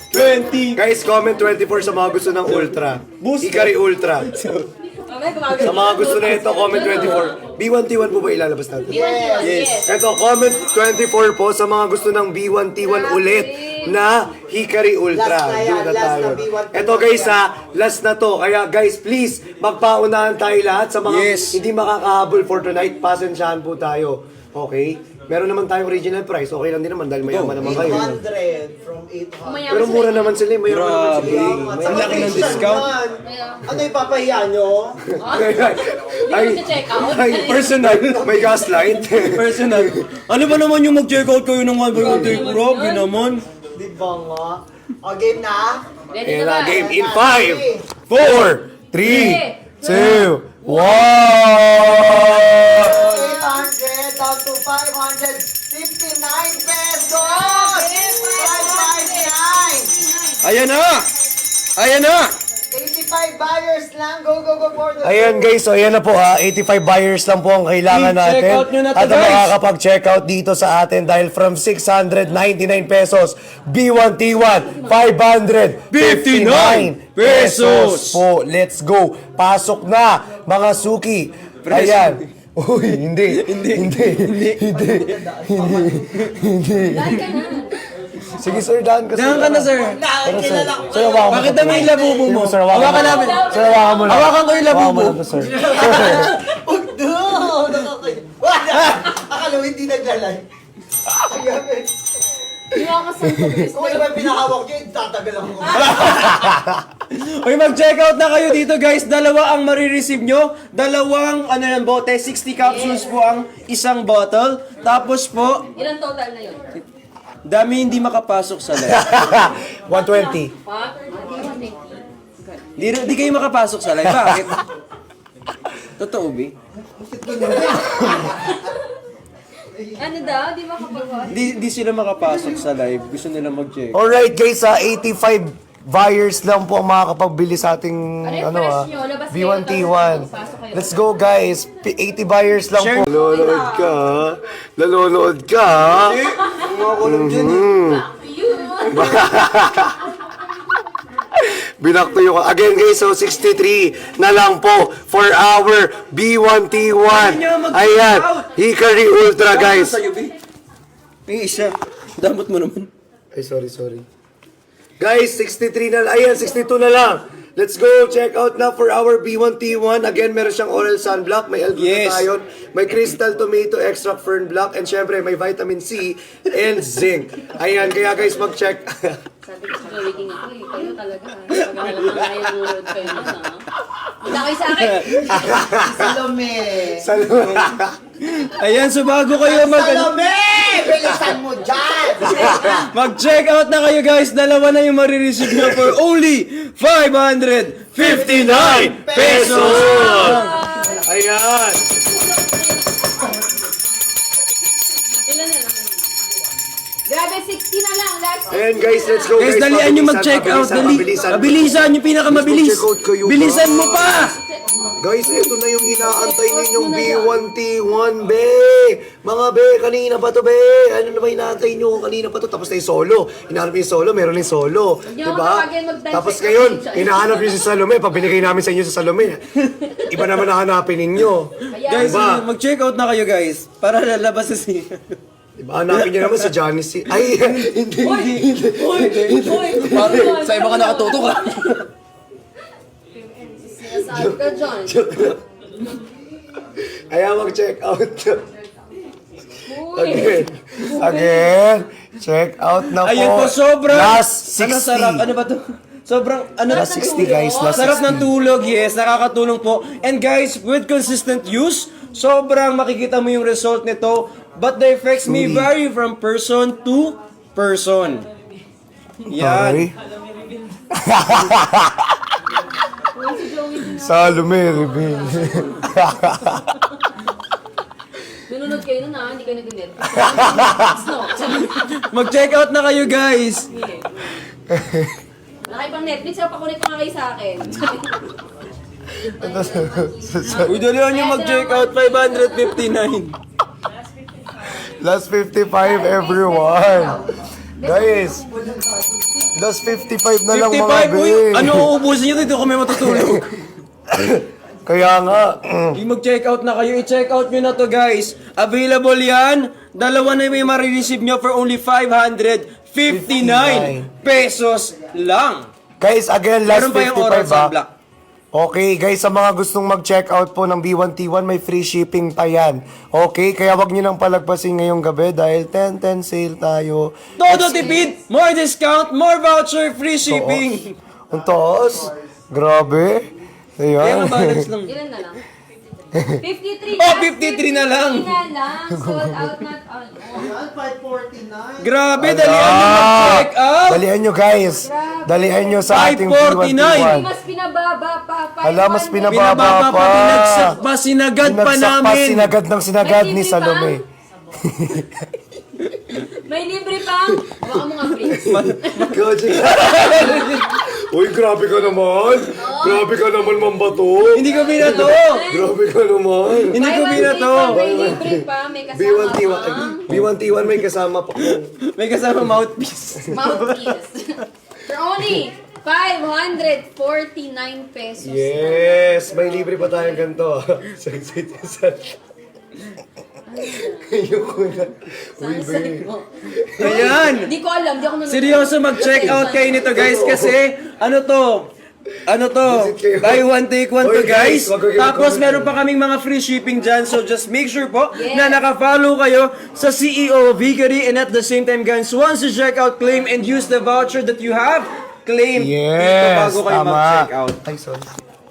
20. Guys, comment 24 sa mga gusto ng Ultra. Hikari Ultra. Mamaya gumagano. Sa mga gusto na ito, comment 24. B1T1 po ba ilalabas natin? Yes. Ito, comment 24 po sa mga gusto ng B1T1 ulit na Hikari Ultra. Last na yan, Doon na last tayo. na B1T1 Ito guys ha, last na to. Kaya guys, please, magpaunahan tayo lahat sa mga Yes. hindi makakahabol for tonight. Pasensyahan po tayo. Okay? Meron naman tayong original price. Okay lang din naman dahil mayaman naman kayo. 800 from 800. Mayaman Pero sila. mura naman sila. Mayaman naman Grabe. sila. Ang laki ng discount. Ano ipapahiya nyo? Ay, Hindi ko check out. ay, personal. May gaslight. Personal. Ano ba naman yung mag-check out kayo ng 1 by 1 take? Grabe naman. Di ba nga? O, game na? Ready Ayan na na, ba? game in 5, 4, 3, 2, 1. 800 down to 559 pesos! 559! Ayan na! Ayan na! 85 buyers lang. Go, go, go for the Ayan guys, so ayan na po ha, 85 buyers lang po ang kailangan I-check natin. out nyo na to, At ang guys. makakapag-check out dito sa atin dahil from 699 pesos, B1T1, 559 pesos po. Let's go. Pasok na mga suki. Ayan. Uy, hindi. Dahil ka na. Sige sir, daan ka sir. Diyan ka na, sir. Nakakilala ko. Sir, hawakan mo. Bakit naman yung labubo mo? Sir, hawakan Hawakan mo. namin. Sir, hawakan mo lang. Hawakan ko yung labubo. Hawakan mo lang to, sir. Akala mo hindi naglalay. Ay, Hindi ako kasama. kung iba pinahawak nyo, tatagal ako. Uy, mag-check out na kayo dito, guys. Dalawa ang marireceive nyo. Dalawang, ano yan, bote. 60 capsules po ang isang bottle. Tapos po, Ilan total na yun? dami hindi makapasok sa live. 120. Pa? Di kayo makapasok sa live. Bakit? Totoo, B? Ano daw? Di makapagawa? Di sila makapasok sa live. Gusto nila mag-check. Alright guys, 85 buyers lang po ang makakapagbili sa ating Refresh nyo, labas kayo, B1T1. tapos pasok kayo. Let's go guys, 80 buyers lang Sure. po. Nanonood ka ha? Nanonood ka ha? Binakto yung... Again guys, so 63 na lang po for our B1T1. Ayan, Hikari Ultra guys. Sa'yo, B? Yung isa. Damot mo naman. Ay, sorry. Guys, 63 na lang. Ayan, 62 na lang. Let's go. Check out na for our B1T1. Again, meron siyang oral sunblock, may L-glutathione, may crystal tomato extract fern block, and syempre may vitamin C and zinc. Ayan, kaya guys, mag-check. Sabi ko sa gawin ako eh. Kayo talaga. Pagkakalang na kayo nunod kayo na ha. Punta kayo sa akin. Salome! Ayan, so bago kayo Salome! Bilisan mo dyan! mag-check out na kayo, guys. Dalawa na yung marireceive nyo for only 559 pesos! Ayan. Ilan na lang? Grabe, 60 na lang. Last Ayan guys, let's go Guys, dalian nyo mag-check out. Mabilisan yung pinakamabilis. Mag-check out kayo, Bilisan mo pa! Guys, ito na yung inaantay ninyong B1T1, be! Mga be, kanina pa to, be! Ano na ba inaantay nyo? Kanina pa to, tapos na yung solo. Hinahanap yung solo, meron yung solo. niyo Diba? ako tawagin, mag-dance Tapos check ngayon, out. hinahanap nyo si Salome. Pag binigay namin sa inyo sa Salome, iba naman nahanapin ninyo. Guys, Diba? mag-check out na kayo, guys. Para lalabas na si... Diba? Hanapin nyo naman si Janice. Ay, hindi. Uy! Sa iba ka nakatutok, ha? Saan ka dyan? Ayan, mag-check out. Uy! Again. Check out na po. Ayun po, sobrang... Last 60. Ano sarap? Ano ba to? Sobrang... Ano? Last 60 guys. Last Sarap 60. ng tulog, yes. Nakakatulong po. And guys, with consistent use, sobrang makikita mo yung result nito. But the effects may vary from person to person. Yan. Okay. Salome, Rebel. Nanonood kayo nun hindi kayo nag-net. No. Mag-check out na kayo, guys. Wala kayo pang Netflix, pakulit pa nga kayo sa akin. Uy, dalihan nyo mag-check out. 559. Last 55 everyone. Guys. Last 55 na lang mga 55. Uy, be. ano uubusin nyo? Dito kami matutulog. Kaya nga. Yung mag-check out na kayo, i-check out nyo na to, guys. Available yan. Dalawa na may marireceive nyo for only 559 pesos lang. Guys, again, last Meron pa yung oral 55 sunblock. Okay, guys, sa mga gustong mag-check out po ng B1T1, may free shipping pa yan. Okay, kaya wag nyo nang palagpasin ngayong gabi dahil 10-10 sale tayo. Todo tipid, more discount, more voucher, free shipping. Ang taas. Grabe. Kaya Ayan. mabalance lang. Ilan na lang? 53. Oh, 53 na lang. 53 na lang. Sold out not on. Yan, 549. Grabe, dalihan nyo mag-check out. Dalihan nyo, guys. Dalihan nyo sa ating 549. B1T1. Mas pinababa pa. Hala, mas 500. pinababa Binababa pa, binagsak pa, sinagad pa Binagsak pa, namin. sinagad ng sinagad May ni libre Salome. May libre pang. Baka mo nga, please. Uy, grabe ka naman. Grabe ka naman, Mambato. Hindi ko binato. Grabe ka naman. Hindi ko binato. May libre pa. May kasama B1T1. pang B1T1 may kasama pa. May kasama mouthpiece. mouthpiece. For only 549 pesos. Yes, may libre pa tayong ganito. Citizen. Ayoko na. Uy, Saan sa babe. mo? Ayan. Hindi ko alam. Hindi ako nanonood. Seryoso, mag-check out kayo nito, guys, kasi ano to? Visit kayo. Buy one, take one to, Oy, guys, guys. wag kayo Tapos comment. meron pa kaming mga free shipping dyan. So just make sure po Yes. na naka-follow kayo sa CEO Vigary. And at the same time, guys, once you check out, claim and use the voucher that you have, claim dito Yes, bago kayo tama. mag-check out. Ay, sorry.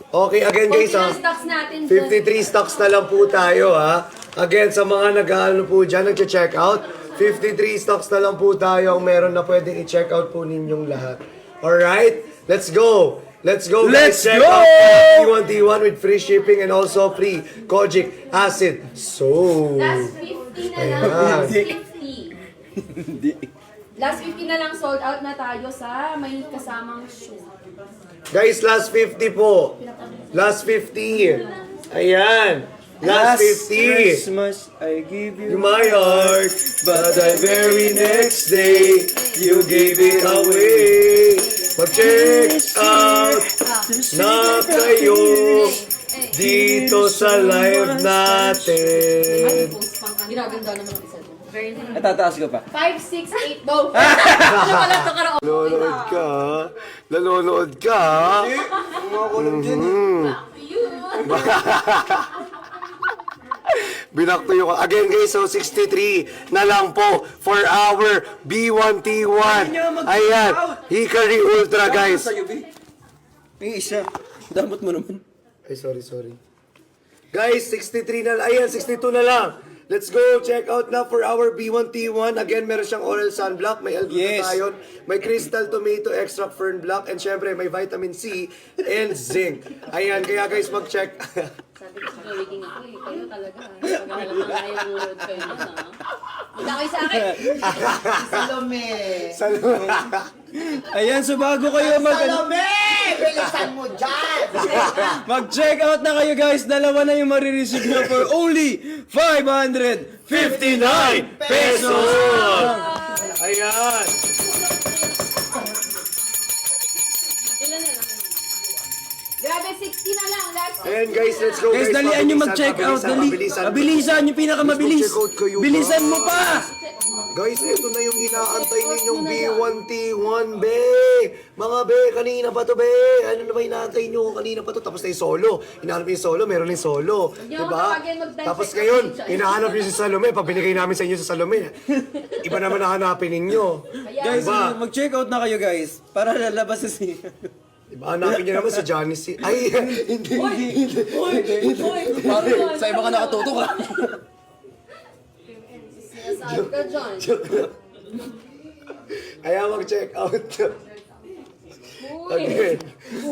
Okay, again guys, Kunti ha. lang stocks natin. 53 stocks na lang po tayo, ha. Again, sa mga nag-ano po dyan, nag-check out, 53 stocks na lang po tayo ang meron na pwedeng i-check out po ninyong lahat. Alright? Let's go! Let's go, guys! Let's Check go! out T1T1 with free shipping and also free Kojic Acid. So, Last 50 na lang. Ayan. Last 50. Last 50 na lang, sold out na tayo sa may kasamang shoe. guys, last 50 po. Last 50. Ayan. Last 50. Christmas, I give you My heart, but the very next day, you gave it away. Mag-check out na kayo dito sa live natin. Post pang ginaganda naman ang isa doon. Very nice. Tataas ko pa. 5, 6, 8, go! Ano pala ito karaoke? Lolood ka, ha? Lalonood ka, ha? Binakto yung... Again guys, so 63 na lang po for our B1T1. Ayan, Hikari Ultra guys. May isa. Damot mo naman. Ay, sorry. Guys, 63 na lang. Ayan, 62 na lang. Let's go, check out na for our B1T1. Again, meron siyang oral sunblock, may L-glutathione, may crystal tomato extract fern block, and syempre may vitamin C and zinc. Ayan, kaya guys, mag-check. Sabi ko sa waking ako kayo talaga. Pag-alam na kayo ng load kayo na. Punta kayo sa akin. Salome! Ayan, so bago kayo Salome! Bilisan mo dyan! mag-check out na kayo, guys. Dalawa na yung marireceive nyo for only 559 pesos. Ayan. Ilan na lang? Grabe, 60 na lang. Last Ayan guys, let's go Guys, dalian nyo mag-check out. Dali. Mabilisan yung pinakamabilis. Mag-check out kayo, Bilisan mo pa. Guys, ito na yung inaantay ninyong B1T1, be! Mga be, kanina pa to, be! Ano na ba inaantay nyo? Kanina pa to. Tapos na yung solo. Hinahanap yung solo, meron yung solo. Hindi ako Diba? tawagin, mag-dance Tapos check ngayon, ako. hinahanap nyo si Salome. Pag binigay namin sa inyo sa Salome, iba naman nahanapin ninyo. Guys, Diba? mag-check out na kayo guys. Para lalabas sa siya. Diba? Hanapin nyo naman si Janice. Ay, hindi. Parang Sa iba ka nakatutok ha. Sinasabi ka dyan. Kaya mag-check out. Uy.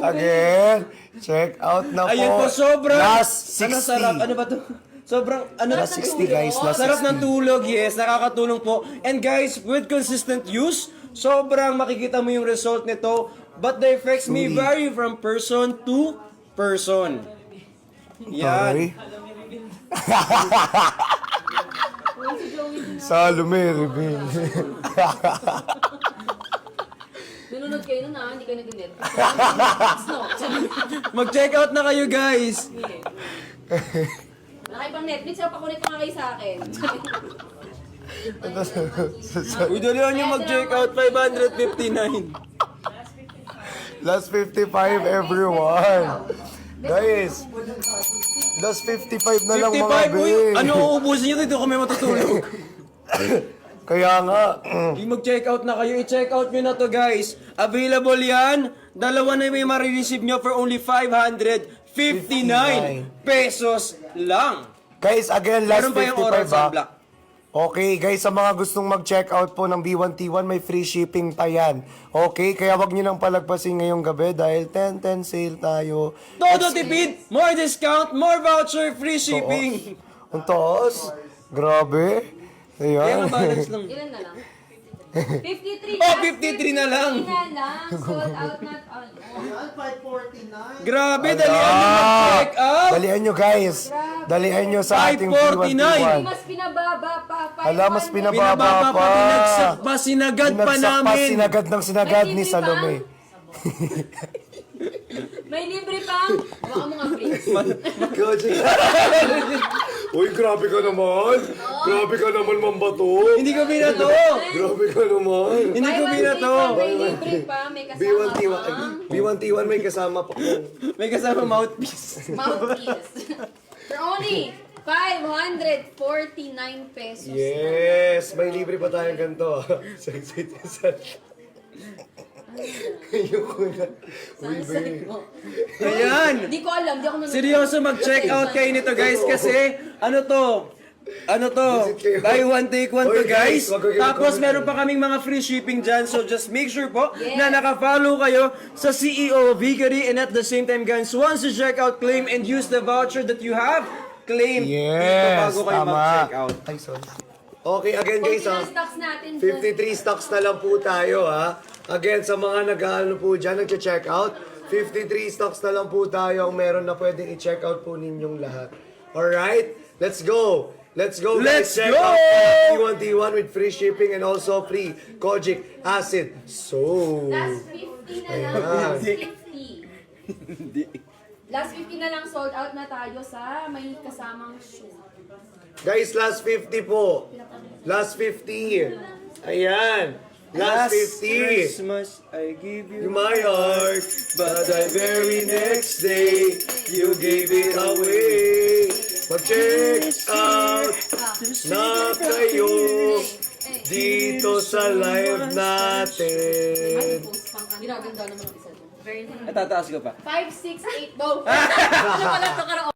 Again. Check out na po. Ayun po, sobrang... Last 60. Ano sarap? Ano ba to? Sobrang... Ano Last 60 guys. Last Sarap 60. ng tulog, yes. Nakakatulong po. And guys, with consistent use, sobrang makikita mo yung result nito. But the effects may vary from person to person. Yan. Salome, Rebel. Nunod kayo nun hindi kayo nag-net. Mag-check out na kayo, guys. Wala kayo pang Netflix, pakulit pa nga kayo sa akin. Uy, dalihan nyo mag-check out. 559. Last 55, everyone. Guys, last 55 na lang mga 55, uy. be. Ano uubusin nyo? Dito kami matutulog. Kaya nga, Yung mag-check out na kayo, i-check out nyo na to guys. Available yan. Dalawa na may marireceive nyo for only 559 pesos lang. guys, again, last Meron pa yung oral 55 sunblock. Okay, guys, sa mga gustong mag-check out po ng B1T1, may free shipping pa yan. Okay, kaya wag nyo nang palagpasin ngayong gabi dahil 10-10 sale tayo. Todo tipid, more discount, more voucher, free shipping. Ang taas. Grabe. Kaya Ayan. nga balance lang. Ilan na lang? 53. Oh, 53 na lang. 53 na lang. Sold out na. Yan, 549. Grabe, dalihan nyo mag-check out. Dalihan nyo, guys. Dalihan nyo sa ating 549. B1T1. Mas pinababa pa. Hala, mas 500. pinababa Binababa pa, pa. binagsak pa, sinagad pa Binagsak pa, namin. sinagad ng sinagad May ni libre Salome. May libre pang. Baka mga freaks. Uy, grabe ka naman. Grabe ka naman, mambato. Hindi ko binato. Grabe ka naman. Hindi ko binato. May libre pa. May kasama pang B1T1 may kasama pa. May kasama mouthpiece. mouthpiece. For only 549 pesos. Yes, may libre pa tayong ganito. Sexy citizen. Ayoko na. Uy, Sunset babe. mo. Ayan. Hindi ko alam. Di ako nanonood. Seryoso mag-check out kayo nito guys kasi ano to? Visit kayo. Buy one take one to Oy, guys, guys. wag kayo Tapos mag-comment. meron pa kaming mga free shipping dyan. So just make sure po na naka-follow kayo sa CEO of Hickory. And at the same time guys, once you check out, claim and use the voucher that you have, claim dito Yes, bago kayo tama. mag-check out. Ay, sorry. Okay, again guys ha. Stocks natin. 53 stocks na lang po tayo ha. Again, sa mga nag-ano po dyan, nag-check out, 53 stocks na lang po tayo ang meron na pwedeng i-check out po ninyong lahat. Alright? Let's go! Let's go guys! Let's Check go! out B1T1 with free shipping and also free Kojic Acid. So, Last 50 na lang. Ayan. Last 50. Last 50 na lang sold out na tayo sa may kasamang shoe. guys, last 50 po. Last 50. Ayan. Last 50. Christmas, I give you My heart, but the very next day, you gave it away. Mag-check out na kayo dito sa live natin. Post pang kanina. Ganda naman ang isa doon. Very nice. Tataas ko pa. 5, 6, 8, go! Ano pala ito karaoke?